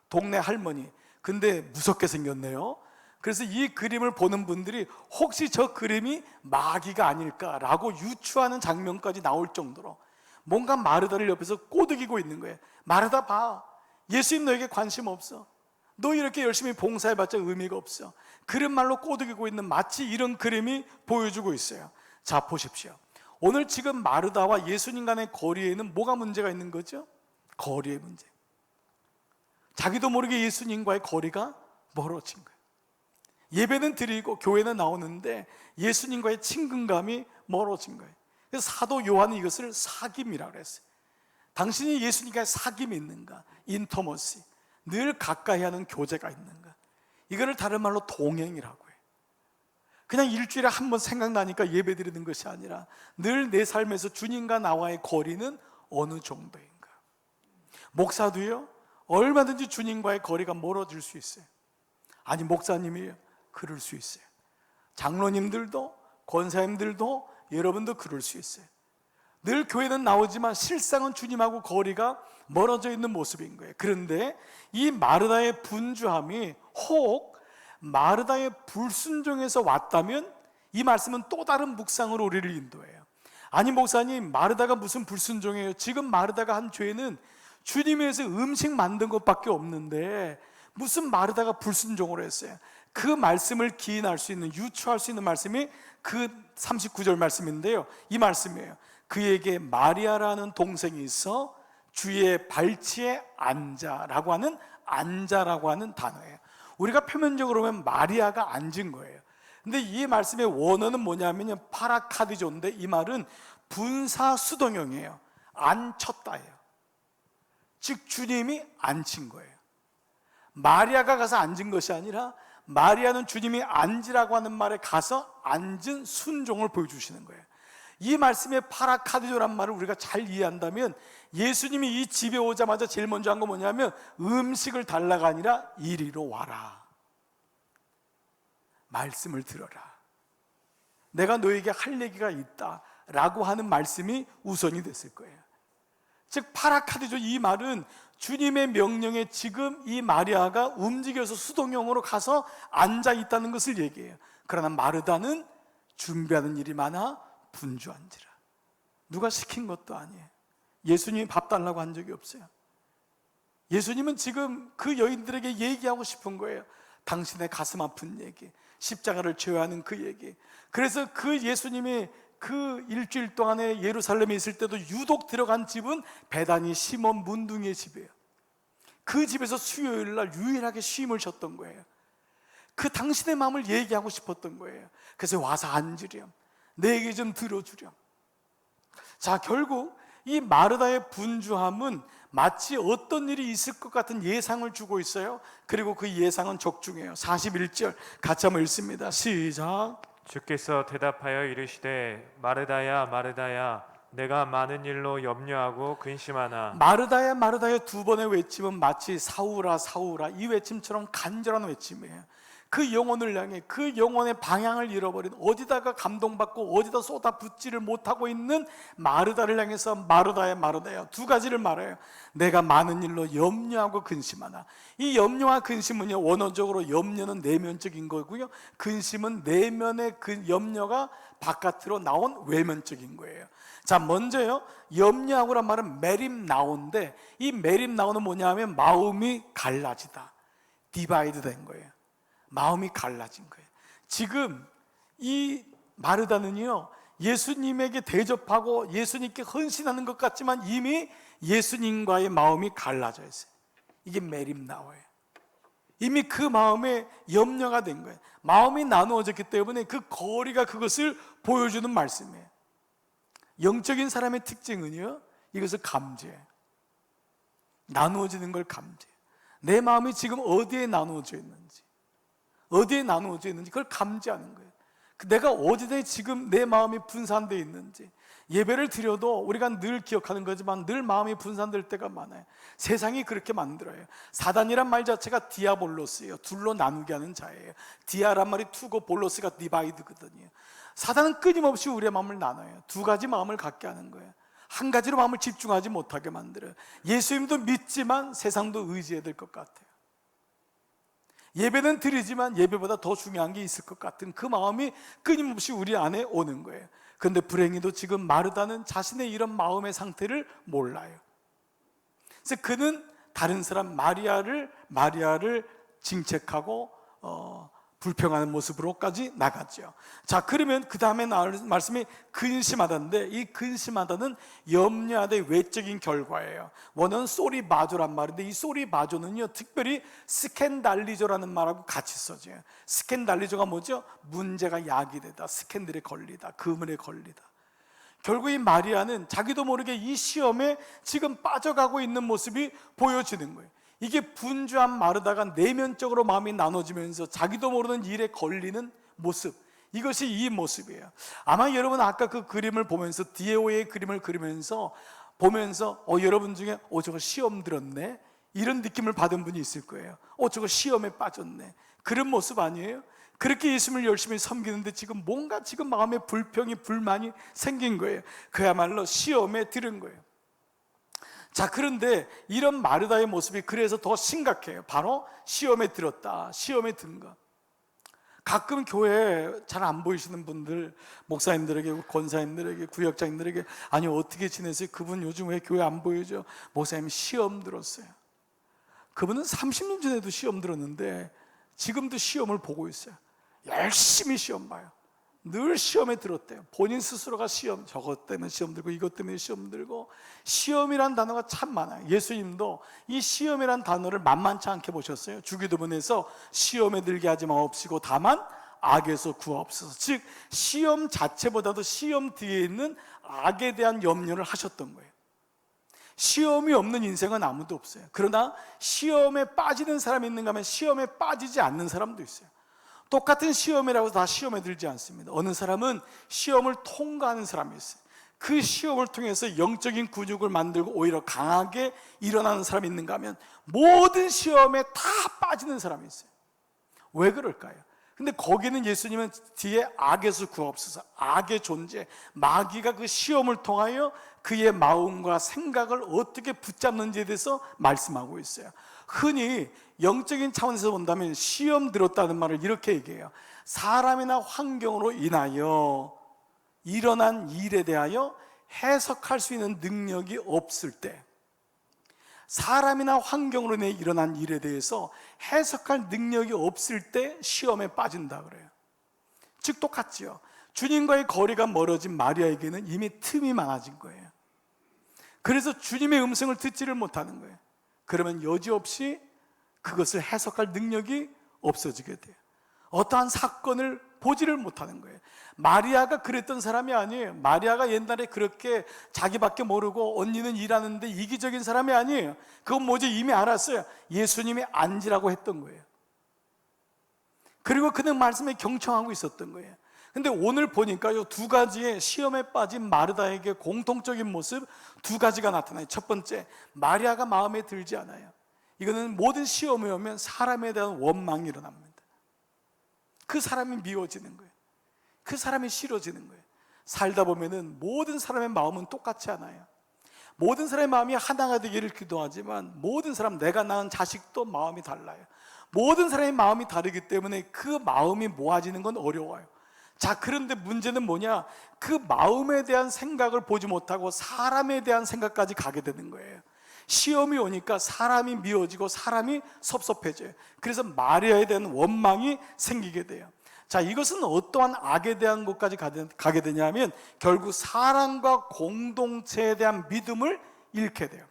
동네 할머니. 근데 무섭게 생겼네요. 그래서 이 그림을 보는 분들이 혹시 저 그림이 마귀가 아닐까라고 유추하는 장면까지 나올 정도로 뭔가 마르다를 옆에서 꼬드기고 있는 거예요. 마르다 봐, 예수님 너에게 관심 없어. 너 이렇게 열심히 봉사해봤자 의미가 없어. 그런 말로 꼬드기고 있는 마치 이런 그림이 보여주고 있어요. 자, 보십시오. 오늘 지금 마르다와 예수님 간의 거리에는 뭐가 문제가 있는 거죠? 거리의 문제. 자기도 모르게 예수님과의 거리가 멀어진 거예요. 예배는 드리고 교회는 나오는데 예수님과의 친근감이 멀어진 거예요. 그래서 사도 요한은 이것을 사귐이라고 그랬어요. 당신이 예수님과의 사귐이 있는가? 인터머시, 늘 가까이 하는 교제가 있는가? 이거를 다른 말로 동행이라고 해요. 그냥 일주일에 한 번 생각나니까 예배 드리는 것이 아니라 늘 내 삶에서 주님과 나와의 거리는 어느 정도인가? 목사도요, 얼마든지 주님과의 거리가 멀어질 수 있어요. 아니, 목사님이요, 그럴 수 있어요. 장로님들도, 권사님들도, 여러분도 그럴 수 있어요. 늘 교회는 나오지만 실상은 주님하고 거리가 멀어져 있는 모습인 거예요. 그런데 이 마르다의 분주함이 혹 마르다의 불순종에서 왔다면 이 말씀은 또 다른 묵상으로 우리를 인도해요. 아니, 목사님, 마르다가 무슨 불순종이에요? 지금 마르다가 한 죄는 주님에 의해서 음식 만든 것밖에 없는데 무슨 마르다가 불순종을 했어요? 그 말씀을 기인할 수 있는, 유추할 수 있는 말씀이 그 39절 말씀인데요, 이 말씀이에요. 그에게 마리아라는 동생이 있어 주의 발치에 앉아라고 하는, 앉아라고 하는 단어예요. 우리가 표면적으로 보면 마리아가 앉은 거예요. 근데 이 말씀의 원어는 뭐냐면 파라카디조인데, 이 말은 분사수동형이에요. 앉혔다예요. 즉 주님이 앉힌 거예요. 마리아가 가서 앉은 것이 아니라 마리아는 주님이 앉으라고 하는 말에 가서 앉은 순종을 보여주시는 거예요. 이 말씀의 파라카디조란 말을 우리가 잘 이해한다면 예수님이 이 집에 오자마자 제일 먼저 한 거 뭐냐면 음식을 달라가 아니라 이리로 와라, 말씀을 들어라, 내가 너에게 할 얘기가 있다 라고 하는 말씀이 우선이 됐을 거예요. 즉 파라카디조, 이 말은 주님의 명령에 지금 이 마리아가 움직여서 수동형으로 가서 앉아 있다는 것을 얘기해요. 그러나 마르다는 준비하는 일이 많아 분주한지라. 누가 시킨 것도 아니에요. 예수님이 밥 달라고 한 적이 없어요. 예수님은 지금 그 여인들에게 얘기하고 싶은 거예요. 당신의 가슴 아픈 얘기, 십자가를 져야 하는 그 얘기. 그래서 그 예수님이 그 일주일 동안에 예루살렘에 있을 때도 유독 들어간 집은 베다니 시몬 문둥이의 집이에요. 그 집에서 수요일 날 유일하게 쉼을 쉬었던 거예요. 그 당신의 마음을 얘기하고 싶었던 거예요. 그래서 와서 앉으렴, 내 얘기 좀 들어주렴. 자, 결국 이 마르다의 분주함은 마치 어떤 일이 있을 것 같은 예상을 주고 있어요. 그리고 그 예상은 적중해요. 41절 같이 한번 읽습니다. 시작. 주께서 대답하여 이르시되 마르다야 마르다야 내가 많은 일로 염려하고 근심하나. 마르다야 마르다야 두 번의 외침은 마치 사울아 사울아 이 외침처럼 간절한 외침이에요. 그 영혼을 향해, 그 영혼의 방향을 잃어버린, 어디다가 감동받고 어디다 쏟아붓지를 못하고 있는 마르다를 향해서 마르다야 마르다야 두 가지를 말해요. 내가 많은 일로 염려하고 근심하나. 이 염려와 근심은요, 원어적으로 염려는 내면적인 거고요, 근심은 내면의 그 염려가 바깥으로 나온 외면적인 거예요. 자, 먼저요, 염려하고란 말은 메림나온데, 이 메림나온은 뭐냐면 마음이 갈라지다, 디바이드 된 거예요. 마음이 갈라진 거예요. 지금 이 마르다는요, 예수님에게 대접하고 예수님께 헌신하는 것 같지만 이미 예수님과의 마음이 갈라져 있어요. 이게 메림나오예요. 이미 그 마음에 염려가 된 거예요. 마음이 나누어졌기 때문에 그 거리가 그것을 보여주는 말씀이에요. 영적인 사람의 특징은요, 이것을 감지해요. 나누어지는 걸 감지해요. 내 마음이 지금 어디에 나누어져 있는지, 어디에 나누어져 있는지 그걸 감지하는 거예요. 내가 어디에 지금 내 마음이 분산되어 있는지. 예배를 드려도 우리가 늘 기억하는 거지만 늘 마음이 분산될 때가 많아요. 세상이 그렇게 만들어요. 사단이란 말 자체가 디아볼로스예요. 둘로 나누게 하는 자예요. 디아란 말이 투고 볼로스가 디바이드거든요. 사단은 끊임없이 우리의 마음을 나눠요. 두 가지 마음을 갖게 하는 거예요. 한 가지로 마음을 집중하지 못하게 만들어요. 예수님도 믿지만 세상도 의지해야 될 것 같아요. 예배는 드리지만 예배보다 더 중요한 게 있을 것 같은 그 마음이 끊임없이 우리 안에 오는 거예요. 그런데 불행히도 지금 마르다는 자신의 이런 마음의 상태를 몰라요. 그래서 그는 다른 사람 마리아를 징책하고 불평하는 모습으로까지 나갔죠. 자, 그러면 그 다음에 나올 말씀이 근심하다인데, 이 근심하다는 염려하다의 외적인 결과예요. 원어는 소리마조란 말인데, 이 소리마조는요, 특별히 스캔달리조라는 말하고 같이 써져요. 스캔달리조가 뭐죠? 문제가 야기되다, 스캔들에 걸리다, 그물에 걸리다. 결국 이 마리아는 자기도 모르게 이 시험에 지금 빠져가고 있는 모습이 보여지는 거예요. 이게 분주한 마르다가 내면적으로 마음이 나눠지면서 자기도 모르는 일에 걸리는 모습, 이것이 이 모습이에요. 아마 여러분 아까 그 그림을 보면서, 디에오의 그림을 그리면서 보면서 여러분 중에 저거 시험 들었네, 이런 느낌을 받은 분이 있을 거예요. 저거 시험에 빠졌네, 그런 모습 아니에요? 그렇게 예수님을 열심히 섬기는데 지금 뭔가 지금 마음에 불평이, 불만이 생긴 거예요. 그야말로 시험에 들은 거예요. 자, 그런데 이런 마르다의 모습이 그래서 더 심각해요. 바로 시험에 들었다, 시험에 든 것. 가끔 교회에 잘 안 보이시는 분들, 목사님들에게, 권사님들에게, 구역장님들에게, 아니 어떻게 지내세요? 그분 요즘 왜 교회 안 보이죠? 목사님 시험 들었어요. 그분은 30년 전에도 시험 들었는데 지금도 시험을 보고 있어요. 열심히 시험 봐요. 늘 시험에 들었대요. 본인 스스로가 시험, 저것 때문에 시험 들고 이것 때문에 시험 들고. 시험이란 단어가 참 많아요. 예수님도 이 시험이란 단어를 만만치 않게 보셨어요. 주기도문에서 시험에 들게 하지 마옵시고 다만 악에서 구하옵소서. 즉 시험 자체보다도 시험 뒤에 있는 악에 대한 염려를 하셨던 거예요. 시험이 없는 인생은 아무도 없어요. 그러나 시험에 빠지는 사람이 있는가 하면 시험에 빠지지 않는 사람도 있어요. 똑같은 시험이라고 다 시험에 들지 않습니다. 어느 사람은 시험을 통과하는 사람이 있어요. 그 시험을 통해서 영적인 근육을 만들고 오히려 강하게 일어나는 사람이 있는가 하면 모든 시험에 다 빠지는 사람이 있어요. 왜 그럴까요? 근데 거기는 예수님은 뒤에 악에서 구하옵소서, 악의 존재, 마귀가 그 시험을 통하여 그의 마음과 생각을 어떻게 붙잡는지에 대해서 말씀하고 있어요. 흔히 영적인 차원에서 본다면 시험 들었다는 말을 이렇게 얘기해요. 사람이나 환경으로 인하여 일어난 일에 대하여 해석할 수 있는 능력이 없을 때, 사람이나 환경으로 인해 일어난 일에 대해서 해석할 능력이 없을 때 시험에 빠진다 그래요. 즉 똑같지요. 주님과의 거리가 멀어진 마리아에게는 이미 틈이 많아진 거예요. 그래서 주님의 음성을 듣지를 못하는 거예요. 그러면 여지없이 그것을 해석할 능력이 없어지게 돼요. 어떠한 사건을 보지를 못하는 거예요. 마리아가 그랬던 사람이 아니에요. 마리아가 옛날에 그렇게 자기밖에 모르고 언니는 일하는데 이기적인 사람이 아니에요. 그건 뭐지 이미 알았어요. 예수님이 앉으라고 했던 거예요. 그리고 그는 말씀에 경청하고 있었던 거예요. 근데 오늘 보니까요, 두 가지의 시험에 빠진 마르다에게 공통적인 모습 두 가지가 나타나요. 첫 번째, 마리아가 마음에 들지 않아요. 이거는 모든 시험에 오면 사람에 대한 원망이 일어납니다. 그 사람이 미워지는 거예요. 그 사람이 싫어지는 거예요. 살다 보면은 모든 사람의 마음은 똑같지 않아요. 모든 사람의 마음이 하나가 되기를 기도하지만 모든 사람, 내가 낳은 자식도 마음이 달라요. 모든 사람의 마음이 다르기 때문에 그 마음이 모아지는 건 어려워요. 자, 그런데 문제는 뭐냐? 그 마음에 대한 생각을 보지 못하고 사람에 대한 생각까지 가게 되는 거예요. 시험이 오니까 사람이 미워지고 사람이 섭섭해져요. 그래서 마리아에 대한 원망이 생기게 돼요. 자, 이것은 어떠한 악에 대한 것까지 가게 되냐면 결국 사람과 공동체에 대한 믿음을 잃게 돼요.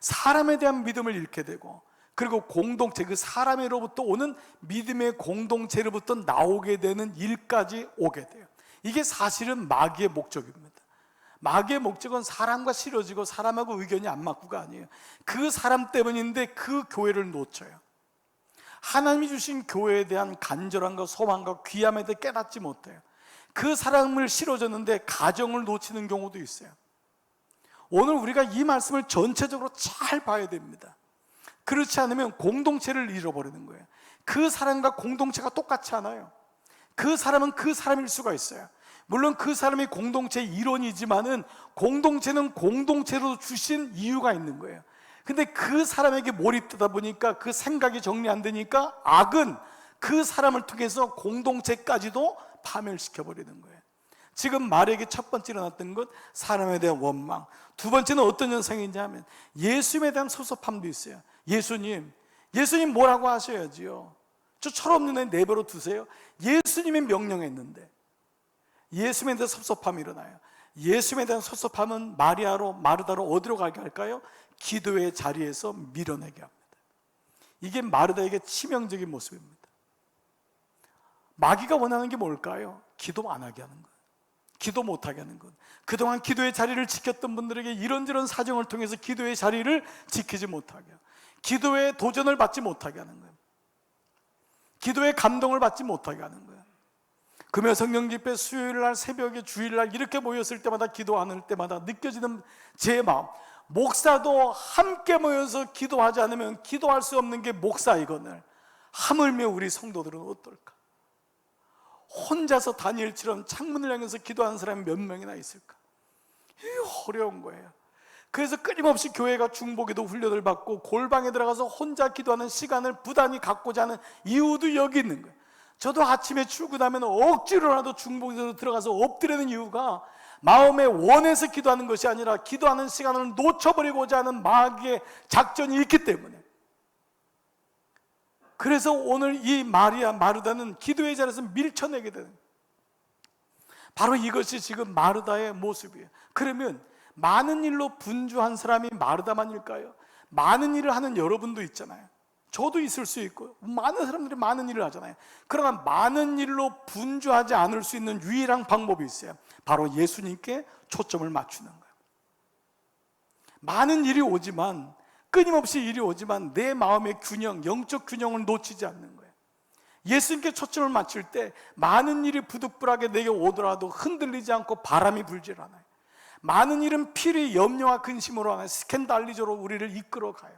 사람에 대한 믿음을 잃게 되고, 그리고 공동체, 그 사람으로부터 오는 믿음의 공동체로부터 나오게 되는 일까지 오게 돼요. 이게 사실은 마귀의 목적입니다. 마귀의 목적은 사람과 싫어지고 사람하고 의견이 안 맞고가 아니에요. 그 사람 때문인데 그 교회를 놓쳐요. 하나님이 주신 교회에 대한 간절함과 소망과 귀함에 대해 깨닫지 못해요. 그 사람을 싫어졌는데 가정을 놓치는 경우도 있어요. 오늘 우리가 이 말씀을 전체적으로 잘 봐야 됩니다. 그렇지 않으면 공동체를 잃어버리는 거예요. 그 사람과 공동체가 똑같지 않아요. 그 사람은 그 사람일 수가 있어요. 물론 그 사람이 공동체의 일원이지만은 공동체는 공동체로 주신 이유가 있는 거예요. 근데 그 사람에게 몰입되다 보니까 그 생각이 정리 안 되니까 악은 그 사람을 통해서 공동체까지도 파멸시켜버리는 거예요. 지금 마리아에게 첫 번째 일어났던 것, 사람에 대한 원망. 두 번째는 어떤 현상이냐 하면 예수님에 대한 섭섭함도 있어요. 예수님 뭐라고 하셔야지요. 저 철없는 애 내버려 두세요. 예수님이 명령했는데. 예수님에 대한 섭섭함이 일어나요. 예수님에 대한 섭섭함은 마르다로 어디로 가게 할까요? 기도의 자리에서 밀어내게 합니다. 이게 마르다에게 치명적인 모습입니다. 마귀가 원하는 게 뭘까요? 기도 안 하게 하는 것, 기도 못 하게 하는 것. 그동안 기도의 자리를 지켰던 분들에게 이런저런 사정을 통해서 기도의 자리를 지키지 못하게, 기도의 도전을 받지 못하게 하는 거예요. 기도의 감동을 받지 못하게 하는 거예요. 금요 성령 집회, 수요일날 새벽에, 주일날 이렇게 모였을 때마다, 기도하는 때마다 느껴지는 제 마음, 목사도 함께 모여서 기도하지 않으면 기도할 수 없는 게 목사이거늘 하물며 우리 성도들은 어떨까? 혼자서 다니엘처럼 창문을 향해서 기도하는 사람이 몇 명이나 있을까? 이게 어려운 거예요. 그래서 끊임없이 교회가 중보기도 훈련을 받고 골방에 들어가서 혼자 기도하는 시간을 부단히 갖고자 하는 이유도 여기 있는 거예요. 저도 아침에 출근하면 억지로라도 중보기도로 들어가서 엎드리는 이유가 마음에 원해서 기도하는 것이 아니라 기도하는 시간을 놓쳐버리고자 하는 마귀의 작전이 있기 때문에. 그래서 오늘 이 마르다는 기도의 자리에서 밀쳐내게 되는, 바로 이것이 지금 마르다의 모습이에요. 그러면 많은 일로 분주한 사람이 마르다만일까요? 많은 일을 하는 여러분도 있잖아요. 저도 있을 수 있고 많은 사람들이 많은 일을 하잖아요. 그러나 많은 일로 분주하지 않을 수 있는 유일한 방법이 있어요. 바로 예수님께 초점을 맞추는 거예요. 많은 일이 오지만, 끊임없이 일이 오지만 내 마음의 균형, 영적 균형을 놓치지 않는 거예요. 예수님께 초점을 맞출 때 많은 일이 부득불하게 내게 오더라도 흔들리지 않고 바람이 불질 않아요. 많은 일은 필히 염려와 근심으로 하는 스캔달리저로 우리를 이끌어가요.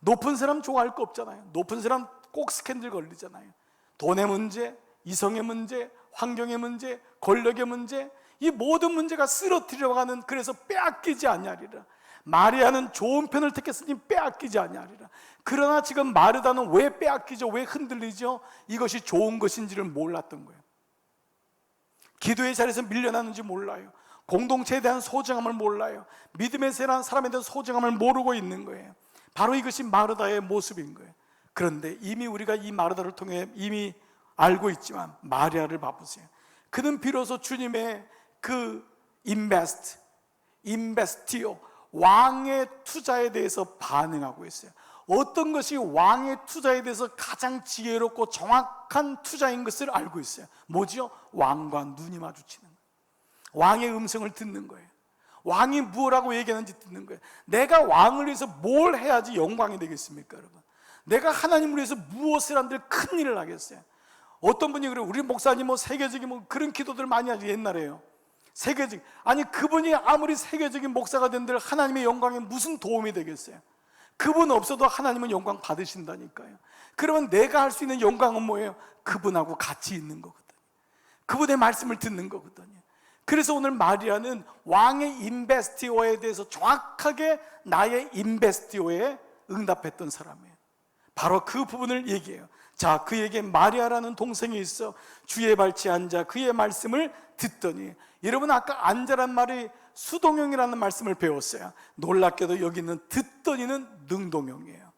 높은 사람 좋아할 거 없잖아요. 높은 사람 꼭 스캔들 걸리잖아요. 돈의 문제, 이성의 문제, 환경의 문제, 권력의 문제, 이 모든 문제가 쓰러뜨려가는, 그래서 빼앗기지 아니하리라. 마리아는 좋은 편을 택했으니 빼앗기지 아니하리라. 그러나 지금 마르다는 왜 빼앗기죠? 왜 흔들리죠? 이것이 좋은 것인지를 몰랐던 거예요. 기도의 자리에서 밀려나는지 몰라요. 공동체에 대한 소중함을 몰라요. 믿음에 대한 사람에 대한 소중함을 모르고 있는 거예요. 바로 이것이 마르다의 모습인 거예요. 그런데 이미 우리가 이 마르다를 통해 이미 알고 있지만 마리아를 봐보세요. 그는 비로소 주님의 그 인베스티오, 왕의 투자에 대해서 반응하고 있어요. 어떤 것이 왕의 투자에 대해서 가장 지혜롭고 정확한 투자인 것을 알고 있어요. 뭐지요? 왕과 눈이 마주치는 거예요. 왕의 음성을 듣는 거예요. 왕이 무엇라고 얘기하는지 듣는 거예요. 내가 왕을 위해서 뭘 해야지 영광이 되겠습니까, 여러분? 내가 하나님을 위해서 무엇을 한들 큰 일을 하겠어요? 어떤 분이 그래요. 우리 목사님 세계적인 그런 기도들 많이 하죠. 옛날에요. 세계적, 아니 그분이 아무리 세계적인 목사가 된들 하나님의 영광에 무슨 도움이 되겠어요? 그분 없어도 하나님은 영광 받으신다니까요. 그러면 내가 할 수 있는 영광은 뭐예요? 그분하고 같이 있는 거거든요. 그분의 말씀을 듣는 거거든요. 그래서 오늘 마리아는 왕의 인베스티오에 대해서 정확하게 나의 인베스티오에 응답했던 사람이에요. 바로 그 부분을 얘기해요. 자, 그에게 마리아라는 동생이 있어 주의 발치에 앉아 그의 말씀을 듣더니, 여러분 아까 앉아란 말이 수동형이라는 말씀을 배웠어요. 놀랍게도 여기는 듣더니는 능동형이에요.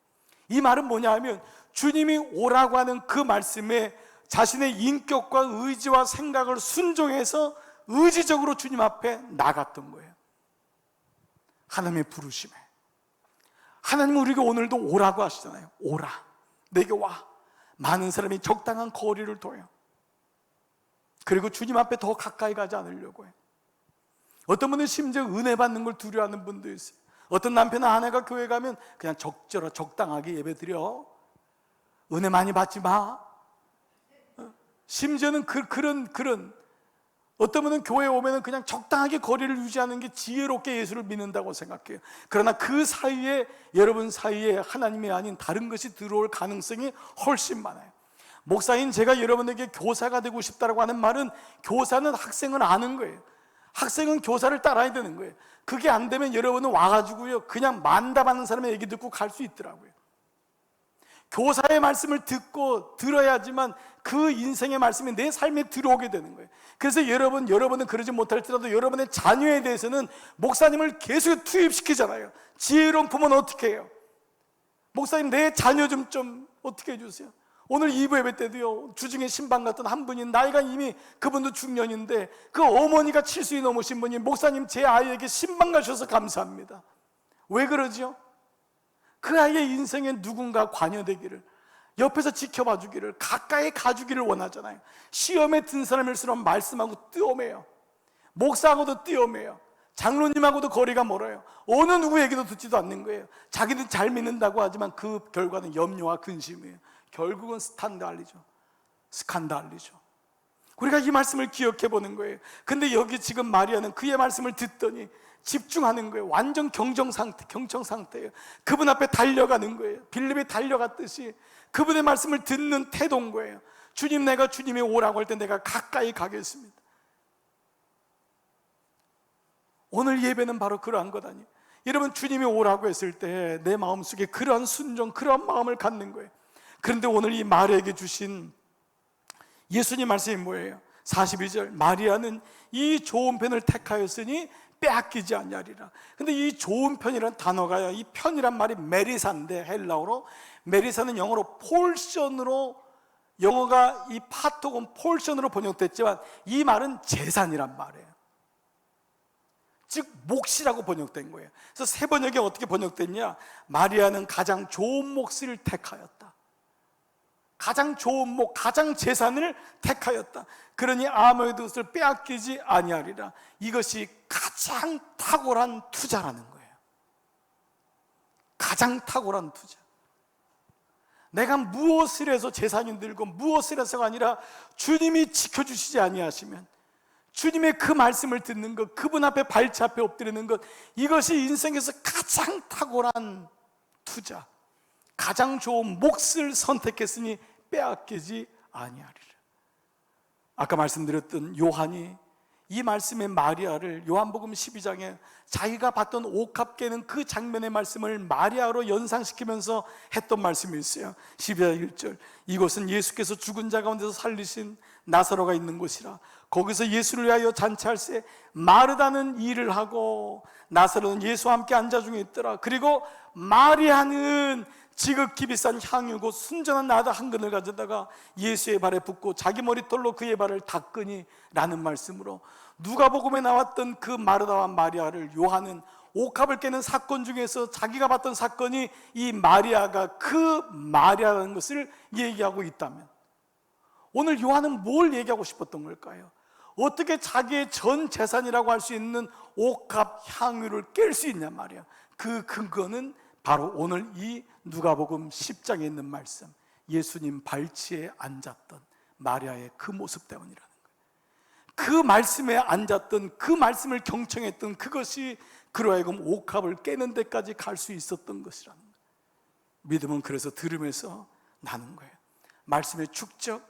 이 말은 뭐냐 하면 주님이 오라고 하는 그 말씀에 자신의 인격과 의지와 생각을 순종해서 의지적으로 주님 앞에 나갔던 거예요. 하나님의 부르심에. 하나님은 우리에게 오늘도 오라고 하시잖아요. 오라, 내게 와. 많은 사람이 적당한 거리를 둬요. 그리고 주님 앞에 더 가까이 가지 않으려고 해요. 어떤 분은 심지어 은혜 받는 걸 두려워하는 분도 있어요. 어떤 남편이나 아내가 교회 가면 그냥 적당하게 예배 드려. 은혜 많이 받지 마. 심지어는 그런 어떤 분은 교회에 오면 그냥 적당하게 거리를 유지하는 게 지혜롭게 예수를 믿는다고 생각해요. 그러나 그 사이에, 여러분 사이에 하나님이 아닌 다른 것이 들어올 가능성이 훨씬 많아요. 목사인 제가 여러분에게 교사가 되고 싶다고 하는 말은, 교사는 학생을 아는 거예요. 학생은 교사를 따라야 되는 거예요. 그게 안 되면 여러분은 와가지고요 그냥 만답하는 사람의 얘기 듣고 갈 수 있더라고요. 교사의 말씀을 듣고 들어야지만 그 인생의 말씀이 내 삶에 들어오게 되는 거예요. 그래서 여러분은 그러지 못할지라도 여러분의 자녀에 대해서는 목사님을 계속 투입시키잖아요. 지혜로운 부모는 어떻게 해요? 목사님 내 자녀 좀 어떻게 해주세요. 오늘 2부 예배 때도요 주중에 신방 갔던 한 분이, 나이가 이미 그분도 중년인데 그 어머니가 70이 넘으신 분이, 목사님 제 아이에게 신방 가셔서 감사합니다. 왜 그러죠? 그 아이의 인생에 누군가 관여되기를, 옆에서 지켜봐 주기를, 가까이 가주기를 원하잖아요. 시험에 든 사람일수록 말씀하고 띄엄해요. 목사하고도 띄엄해요. 장로님하고도 거리가 멀어요. 어느 누구 얘기도 듣지도 않는 거예요. 자기는 잘 믿는다고 하지만 그 결과는 염려와 근심이에요. 결국은 스칸달이죠. 우리가 이 말씀을 기억해 보는 거예요. 근데 여기 지금 마리아는 그의 말씀을 듣더니 집중하는 거예요. 완전 경청 상태예요. 그분 앞에 달려가는 거예요. 빌립이 달려갔듯이 그분의 말씀을 듣는 태도인 거예요. 주님, 내가 주님이 오라고 할 때 내가 가까이 가겠습니다. 오늘 예배는 바로 그러한 것 아니에요. 여러분, 주님이 오라고 했을 때 내 마음속에 그러한 순종, 그러한 마음을 갖는 거예요. 그런데 오늘 이 마리아에게 주신 예수님 말씀이 뭐예요? 42절, 마리아는 이 좋은 편을 택하였으니 빼앗기지 아니하리라. 근데 이 좋은 편이란 단어가요, 이 편이란 말이 메리사인데, 헬라어로 메리사는 영어로 폴션으로, 영어가 이 파톡은 폴션으로 번역됐지만 이 말은 재산이란 말이에요. 즉 몫이라고 번역된 거예요. 그래서 세 번역에 어떻게 번역됐냐? 마리아는 가장 좋은 몫을 택하였다. 가장 좋은 목, 가장 재산을 택하였다. 그러니 아무의 것을 빼앗기지 아니하리라. 이것이 가장 탁월한 투자라는 거예요. 가장 탁월한 투자. 내가 무엇을 해서 재산이 늘고 무엇을 해서가 아니라 주님이 지켜주시지 아니하시면, 주님의 그 말씀을 듣는 것, 그분 앞에 발치 앞에 엎드리는 것, 이것이 인생에서 가장 탁월한 투자, 가장 좋은 몫을 선택했으니 빼앗기지 아니하리라. 아까 말씀드렸던 요한이 이 말씀의 마리아를 요한복음 12장에 자기가 봤던 옥합 깨는 그 장면의 말씀을 마리아로 연상시키면서 했던 말씀이 있어요. 12장 1절, 이곳은 예수께서 죽은 자 가운데서 살리신 나사로가 있는 곳이라. 거기서 예수를 위하여 잔치할새 마르다는 일을 하고 나사로는 예수와 함께 앉아 중에 있더라. 그리고 마리아는 지극히 비싼 향유고 순전한 나다 한 근을 가져다가 예수의 발에 붓고 자기 머리털로 그의 발을 닦으니 라는 말씀으로, 누가복음에 나왔던 그 마르다와 마리아를 요한은 옥합을 깨는 사건 중에서 자기가 봤던 사건이 이 마리아가 그 마리아라는 것을 얘기하고 있다면, 오늘 요한은 뭘 얘기하고 싶었던 걸까요? 어떻게 자기의 전 재산이라고 할 수 있는 옥합 향유를 깰 수 있냐 말이야. 그 근거는 바로 오늘 이 누가복음 10장에 있는 말씀, 예수님 발치에 앉았던 마리아의 그 모습 때문이라는 거예요. 그 말씀에 앉았던, 그 말씀을 경청했던 그것이 그로 하여금 옥합을 깨는 데까지 갈 수 있었던 것이라는 거예요. 믿음은 그래서 들음에서 나는 거예요. 말씀의 축적,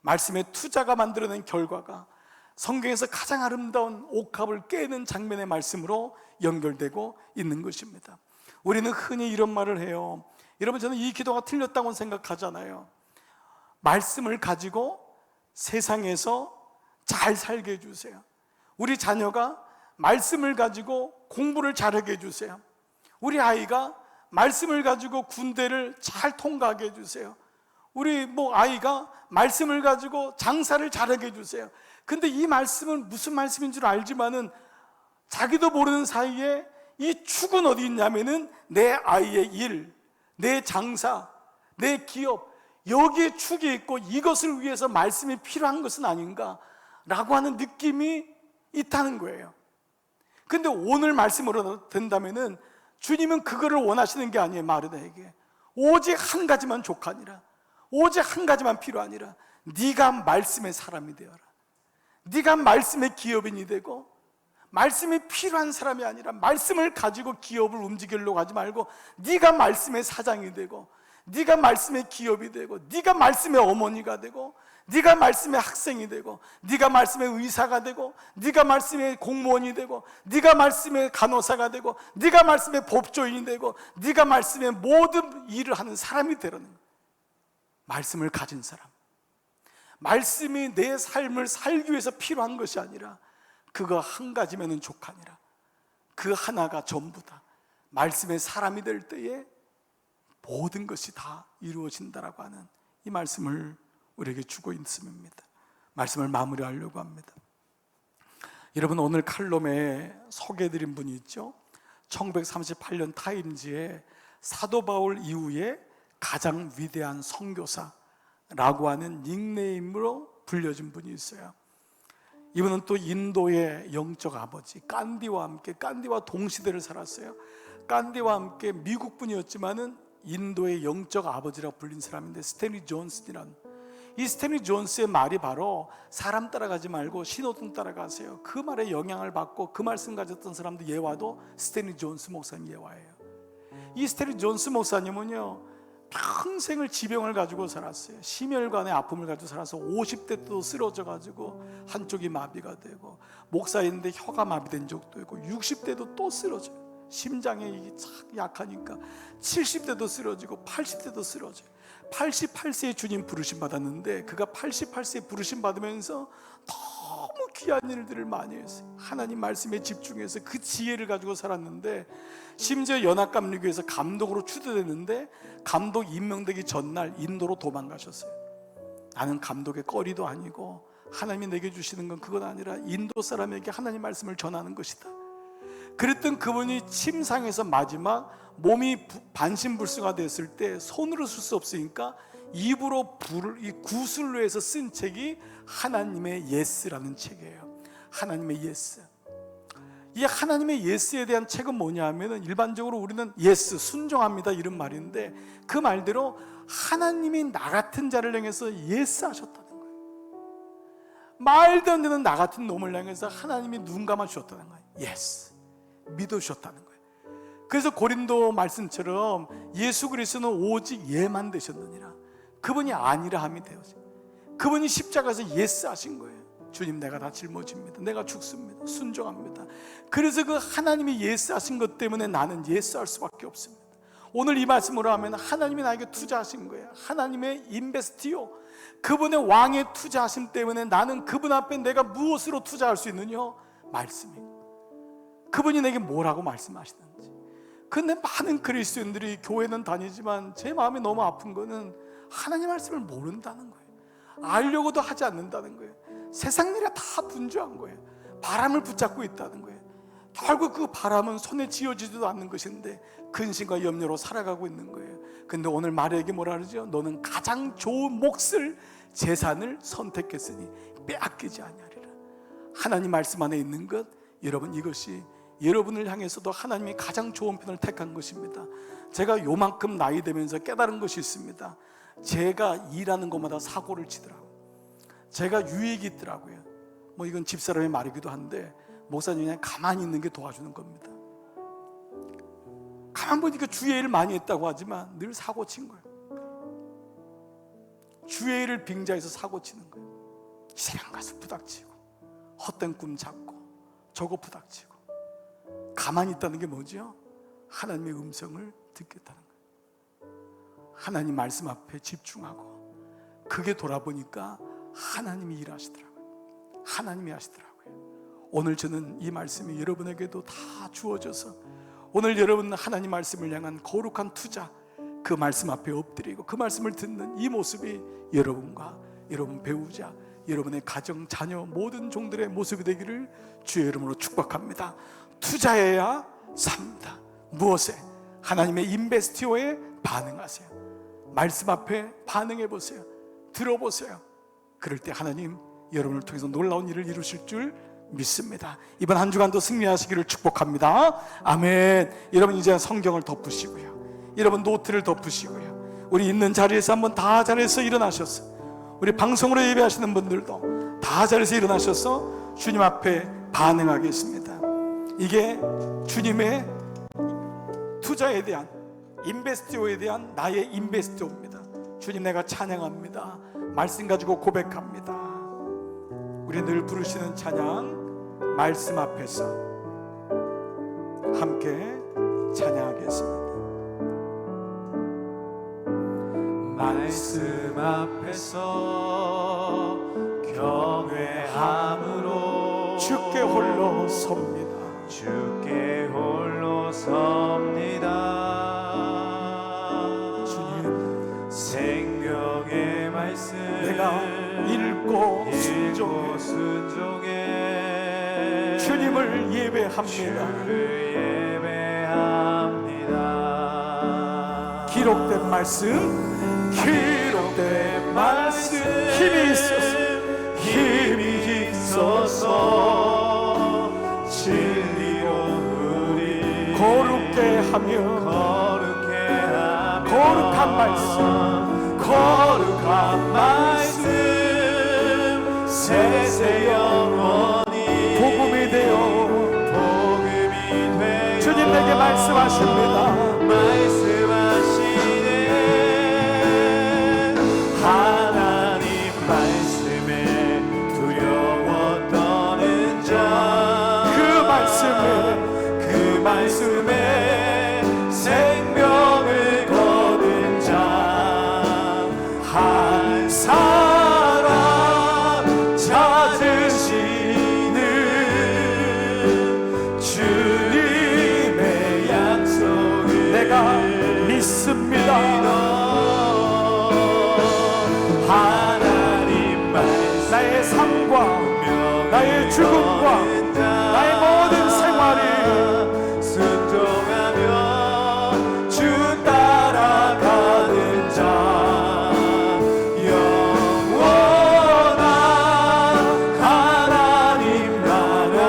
말씀의 투자가 만들어낸 결과가 성경에서 가장 아름다운 옥합을 깨는 장면의 말씀으로 연결되고 있는 것입니다. 우리는 흔히 이런 말을 해요. 여러분, 저는 이 기도가 틀렸다고 생각하잖아요. 말씀을 가지고 세상에서 잘 살게 해주세요. 우리 자녀가 말씀을 가지고 공부를 잘하게 해주세요. 우리 아이가 말씀을 가지고 군대를 잘 통과하게 해주세요. 우리 아이가 말씀을 가지고 장사를 잘하게 해주세요. 근데 이 말씀은 무슨 말씀인 줄 알지만은 자기도 모르는 사이에 이 축은 어디 있냐면은 내 아이의 일, 내 장사, 내 기업, 여기에 축이 있고 이것을 위해서 말씀이 필요한 것은 아닌가라고 하는 느낌이 있다는 거예요. 근데 오늘 말씀으로 된다면은 주님은 그거를 원하시는 게 아니에요. 마르다에게 오직 한 가지만 족하니라, 오직 한 가지만 필요하니라. 네가 말씀의 사람이 되어라. 네가 말씀의 기업인이 되고, 말씀이 필요한 사람이 아니라 말씀을 가지고 기업을 움직이려고 하지 말고 네가 말씀의 사장이 되고, 네가 말씀의 기업이 되고, 네가 말씀의 어머니가 되고, 네가 말씀의 학생이 되고, 네가 말씀의 의사가 되고, 네가 말씀의 공무원이 되고, 네가 말씀의 간호사가 되고, 네가 말씀의 법조인이 되고, 네가 말씀의 모든 일을 하는 사람이 되라는 거예요. 말씀을 가진 사람, 말씀이 내 삶을 살기 위해서 필요한 것이 아니라 그거 한 가지면은 족하니라. 그 하나가 전부다. 말씀의 사람이 될 때에 모든 것이 다 이루어진다라고 하는 이 말씀을 우리에게 주고 있습니다. 말씀을 마무리하려고 합니다. 여러분, 오늘 칼럼에 소개해드린 분이 있죠. 1938년 타임즈에 사도 바울 이후에 가장 위대한 선교사라고 하는 닉네임으로 불려진 분이 있어요. 이분은 또 인도의 영적 아버지 간디와 함께, 간디와 동시대를 살았어요. 간디와 함께 미국 분이었지만은 인도의 영적 아버지라고 불린 사람인데, 스탠리 존슨이란, 이 스탠리 존스의 말이 바로 사람 따라가지 말고 신호등 따라가세요. 그 말에 영향을 받고 그 말씀 가졌던 사람도 예화도 스탠리 존스 목사님 예화예요. 이 스탠리 존스 목사님은요, 평생을 지병을 가지고 살았어요. 심혈관의 아픔을 가지고 살아서 50대 때도 쓰러져 가지고 한쪽이 마비가 되고, 목사인데 혀가 마비된 적도 있고, 60대도 또 쓰러져요. 심장에 이게 참 약하니까 70대도 쓰러지고 80대도 쓰러져요. 88세에 주님 부르심 받았는데, 그가 88세에 부르심 받으면서 너무 귀한 일들을 많이 했어요. 하나님 말씀에 집중해서 그 지혜를 가지고 살았는데, 심지어 연합감리교에서 감독으로 추대됐는데 감독 임명되기 전날 인도로 도망가셨어요. 나는 감독의 거리도 아니고 하나님이 내게 주시는 건 그건 아니라 인도 사람에게 하나님 말씀을 전하는 것이다. 그랬던 그분이 침상에서 마지막 몸이 반신불수가 됐을 때 손으로 쓸 수 없으니까 입으로 이 구슬로 해서 쓴 책이 하나님의 예스라는 책이에요. 하나님의 예스. 이 하나님의 예스에 대한 책은 뭐냐 하면은 일반적으로 우리는 예스, 순종합니다 이런 말인데, 그 말대로 하나님이 나 같은 자를 향해서 예스 하셨다는 거예요. 말도 안 되는 나 같은 놈을 향해서 하나님이 눈 감아 주셨다는 거예요. 예스, 믿어 주셨다는 거예요. 그래서 고린도 말씀처럼 예수 그리스도는 오직 예만 되셨느니라, 그분이 아니라 함이 되어서 그분이 십자가에서 예스 하신 거예요. 주님, 내가 다 짊어집니다. 내가 죽습니다. 순종합니다. 그래서 그 하나님이 예스 하신 것 때문에 나는 예스 할 수밖에 없습니다. 오늘 이 말씀으로 하면 하나님이 나에게 투자하신 거예요. 하나님의 인베스티오, 그분의 왕의 투자하심 때문에 나는 그분 앞에 내가 무엇으로 투자할 수 있느냐? 말씀이에요. 그분이 내게 뭐라고 말씀하시는지. 근데 많은 그리스도인들이 교회는 다니지만 제 마음이 너무 아픈 거는 하나님 말씀을 모른다는 거예요. 알려고도 하지 않는다는 거예요. 세상 일에 다 분주한 거예요. 바람을 붙잡고 있다는 거예요. 결국 그 바람은 손에 쥐어지지도 않는 것인데 근심과 염려로 살아가고 있는 거예요. 근데 오늘 말에게 뭐라 그러죠? 너는 가장 좋은 몫을, 재산을 선택했으니 빼앗기지 아니하리라. 하나님 말씀 안에 있는 것, 여러분, 이것이 여러분을 향해서도 하나님이 가장 좋은 편을 택한 것입니다. 제가 요만큼 나이 되면서 깨달은 것이 있습니다. 제가 일하는 것마다 사고를 치더라고요. 제가 유익이 있더라고요. 뭐 이건 집사람의 말이기도 한데, 목사님이 그냥 가만히 있는 게 도와주는 겁니다. 가만 보니까 주의 일을 많이 했다고 하지만 늘 사고 친 거예요. 주의 일을 빙자해서 사고 치는 거예요. 시장 가서 부닥치고, 헛된 꿈 잡고, 저거 부닥치고. 가만히 있다는 게 뭐죠? 하나님의 음성을 듣겠다는 거예요. 하나님 말씀 앞에 집중하고, 그게 돌아보니까 하나님이 일하시더라고요. 하나님이 하시더라고요. 오늘 저는 이 말씀이 여러분에게도 다 주어져서, 오늘 여러분 하나님 말씀을 향한 거룩한 투자, 그 말씀 앞에 엎드리고 그 말씀을 듣는 이 모습이 여러분과 여러분 배우자, 여러분의 가정, 자녀, 모든 종들의 모습이 되기를 주의 이름으로 축복합니다. 투자해야 삽니다. 무엇에? 하나님의 인베스티오에 반응하세요. 말씀 앞에 반응해 보세요. 들어보세요. 그럴 때 하나님 여러분을 통해서 놀라운 일을 이루실 줄 믿습니다. 이번 한 주간도 승리하시기를 축복합니다. 아멘. 여러분 이제 성경을 덮으시고요, 여러분 노트를 덮으시고요, 우리 있는 자리에서 한번 다 자리에서 일어나셔서, 우리 방송으로 예배하시는 분들도 다 자리에서 일어나셔서 주님 앞에 반응하겠습니다. 이게 주님의 투자에 대한, 인베스티오에 대한 나의 인베스티오입니다. 주님, 내가 찬양합니다. 말씀 가지고 고백합니다. 우리 늘 부르시는 찬양, 말씀 앞에서 함께 찬양하겠습니다. 말씀 앞에서 경외함으로 주께 홀로 섭니다. 주께 홀로 섭니다. 주님, 생명의 말씀 내가 읽고 순종해 주님을 예배합니다. 주를 예배합니다. 기록된 말씀, 기록된 말씀, 힘이 있어서 진리로 우리 거룩게 하며, 거룩한 말씀, 거룩한 말씀, 세세 영원히 복음이 되어 주님 내게 말씀하십니다. 말씀하시네. 하나님 말씀에 두려워 떠는 자, 그 말씀에 생명을 거둔 자, 한 사람 찾으시는 주님의 약속을 내가 믿습니다. 하나님 말씀, 나의 삶과 나의 죽음과 나의 모든 생활이 순종하며 주 따라가는 자, 영원한 하나님 나라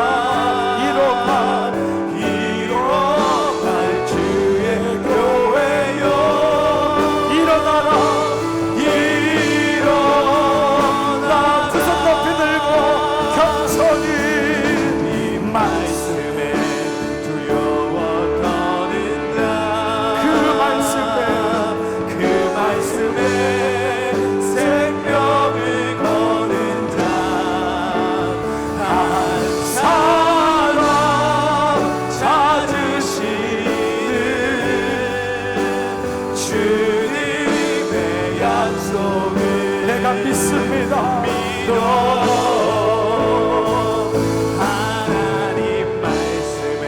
믿습니다. 하나님 말씀에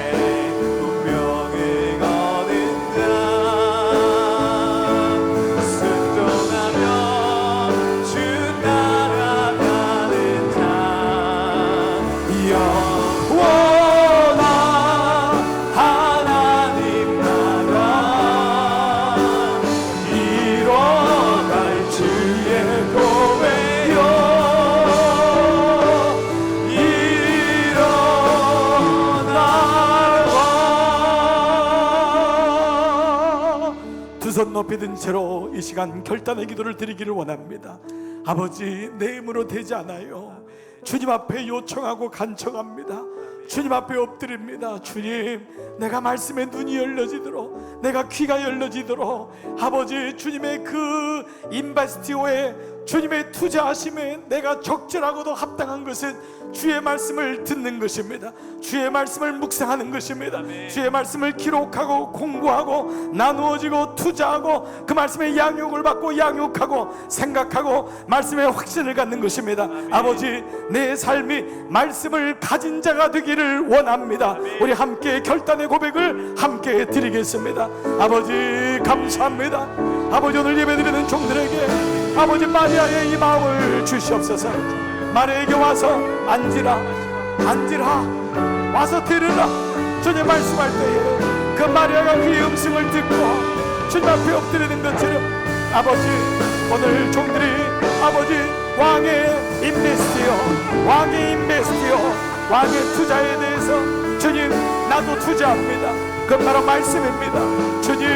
운명을 거는 자 순종하며 주 따라가는 자 영원한 하나님 나라 이뤄갈 주의 고백요 두 손 높이 든 채로 이 시간 결단의 기도를 드리기를 원합니다. 아버지, 내 힘으로 되지 않아요. 주님 앞에 요청하고 간청합니다. 주님 앞에 엎드립니다. 주님, 내가 말씀에 눈이 열려지도록, 내가 귀가 열려지도록 아버지, 주님의 그 인바스티오에 주님의 투자하심에 내가 적절하고도 합당한 것은 주의 말씀을 듣는 것입니다. 주의 말씀을 묵상하는 것입니다. 주의 말씀을 기록하고 공부하고 나누어지고 투자하고 그 말씀의 양육을 받고 양육하고 생각하고 말씀의 확신을 갖는 것입니다. 아버지, 내 삶이 말씀을 가진 자가 되기를 원합니다. 우리 함께 결단의 고백을 함께 드리겠습니다. 아버지, 감사합니다. 아버지, 오늘 예배드리는 종들에게 아버지 마리아의 이 마음을 주시옵소서. 마리아에게 와서 앉으라, 앉으라, 와서 들으라. 주님 말씀할 때에 그 마리아가 그의 음성을 듣고 주님 앞에 엎드리는 것처럼 아버지, 오늘 종들이 아버지 왕의 인베스티오, 왕의 인베스티오, 왕의 투자에 대해서 주님, 나도 투자합니다. 그 바로 말씀입니다. 주님,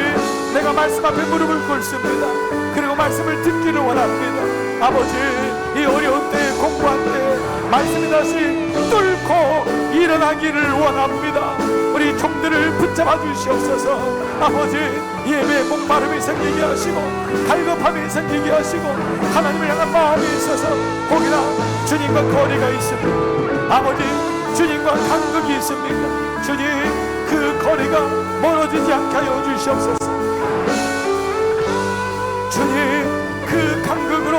내가 말씀 앞에 무릎을 꿇습니다. 그리고 말씀을 듣기를 원합니다. 아버지, 이 어려운 때에 공부할 때 말씀이 다시 뚫고 일어나기를 원합니다. 우리 종들을 붙잡아 주시옵소서. 아버지, 예배에 목마름이 생기게 하시고 갈급함이 생기게 하시고 하나님을 향한 마음이 있어서 혹이나 주님과 거리가 있습니다. 아버지, 주님과 간극이 있습니까? 주님, 그 거리가 멀어지지 않게 하여 주시옵소서. 주님, 그 간극으로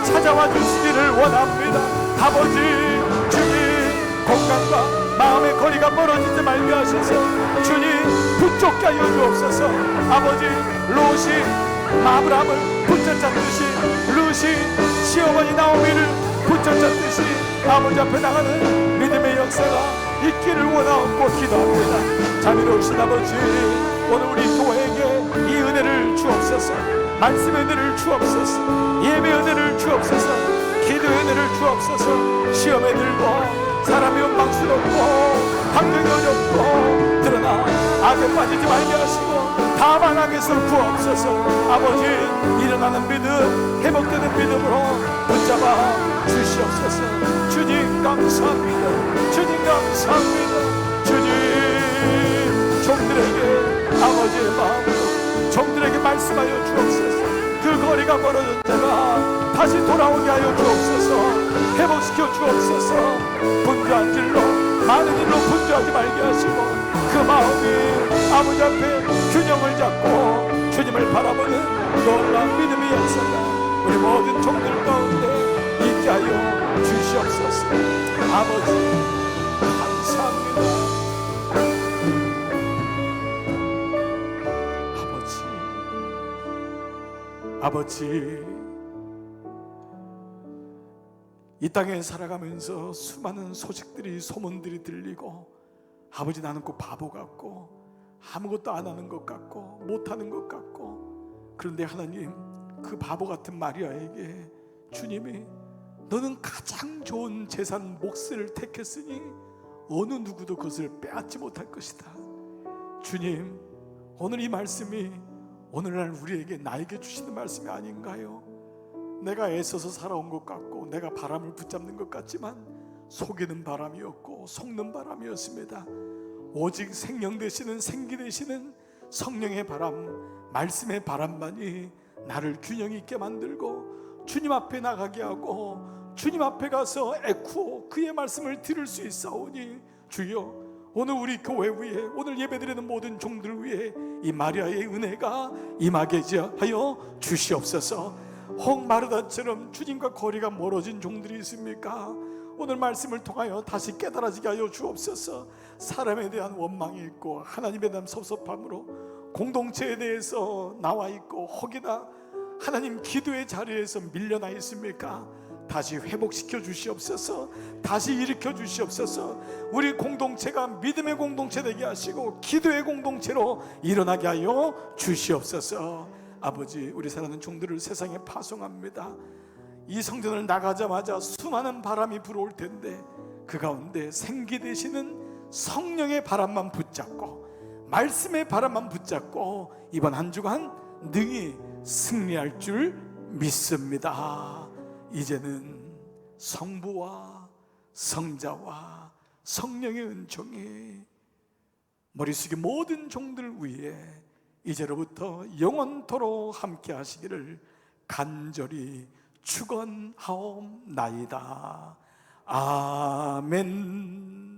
찾아와 주시기를 원합니다. 아버지, 주님, 공간과 마음의 거리가 멀어지지 말게 하셔서 주님, 붙잡게 하여 주옵소서. 아버지, 롯이 아브라함을 붙잡듯이 롯이 시어머니 나오미를 붙잡듯이 아버지 앞에 나가는 믿음의 역사가 있기를 원하고 기도합니다. 자비로우신 아버지, 오늘 우리 교회에게 이 은혜를 주옵소서. 말씀의 은혜를 주옵소서. 예배 은혜를 주옵소서. 기도의 은혜를 주옵소서. 시험에 들고 사람이 원망스럽고 환경이 어렵고 그러나 악에 빠지지 말게 하시고 다만 악에서 구하옵소서. 아버지, 일어나는 믿음, 회복되는 믿음으로 붙잡아 주시옵소서. 주님 감사합니다. 주님 감사합니다. 주님, 종들에게 아버지의 마음으로 종들에게 말씀하여 주옵소서. 그 거리가 멀어진 자가 다시 돌아오게 하여 주옵소서. 회복시켜 주옵소서. 분주한 길로 많은 일로 분주하지 말게 하시고 그 마음이 아버지 앞에 균형을 잡고 주님을 바라보는 놀라운 믿음의 역사가 우리 모든 종들 가운데 있게 하여 주시옵소서. 아버지, 감사합니다. 아버지, 이 땅에 살아가면서 수많은 소식들이, 소문들이 들리고 아버지, 나는 꼭 바보 같고 아무것도 안 하는 것 같고 못하는 것 같고, 그런데 하나님, 그 바보 같은 마리아에게 주님이 너는 가장 좋은 재산 몫을 택했으니 어느 누구도 그것을 빼앗지 못할 것이다. 주님, 오늘 이 말씀이 오늘날 우리에게, 나에게 주시는 말씀이 아닌가요? 내가 애써서 살아온 것 같고 내가 바람을 붙잡는 것 같지만 속이는 바람이었고 속는 바람이었습니다. 오직 생명 되시는, 생기 되시는 성령의 바람, 말씀의 바람만이 나를 균형 있게 만들고 주님 앞에 나가게 하고 주님 앞에 가서 애쿠 그의 말씀을 들을 수 있사오니 주여, 오늘 우리 교회 위에, 오늘 예배드리는 모든 종들 위에 이 마리아의 은혜가 임하게 하여 주시옵소서. 혹 마르다처럼 주님과 거리가 멀어진 종들이 있습니까? 오늘 말씀을 통하여 다시 깨달아지게 하여 주옵소서. 사람에 대한 원망이 있고 하나님에 대한 섭섭함으로 공동체에 대해서 나와 있고 혹이나 하나님 기도의 자리에서 밀려나 있습니까? 다시 회복시켜 주시옵소서. 다시 일으켜 주시옵소서. 우리 공동체가 믿음의 공동체 되게 하시고 기도의 공동체로 일어나게 하여 주시옵소서. 아버지, 우리 사랑하는 종들을 세상에 파송합니다. 이 성전을 나가자마자 수많은 바람이 불어올 텐데 그 가운데 생기 되시는 성령의 바람만 붙잡고 말씀의 바람만 붙잡고 이번 한 주간 능히 승리할 줄 믿습니다. 이제는 성부와 성자와 성령의 은총이 머릿속의 모든 종들 위에 이제로부터 영원토록 함께 하시기를 간절히 축원하옵나이다. 아멘.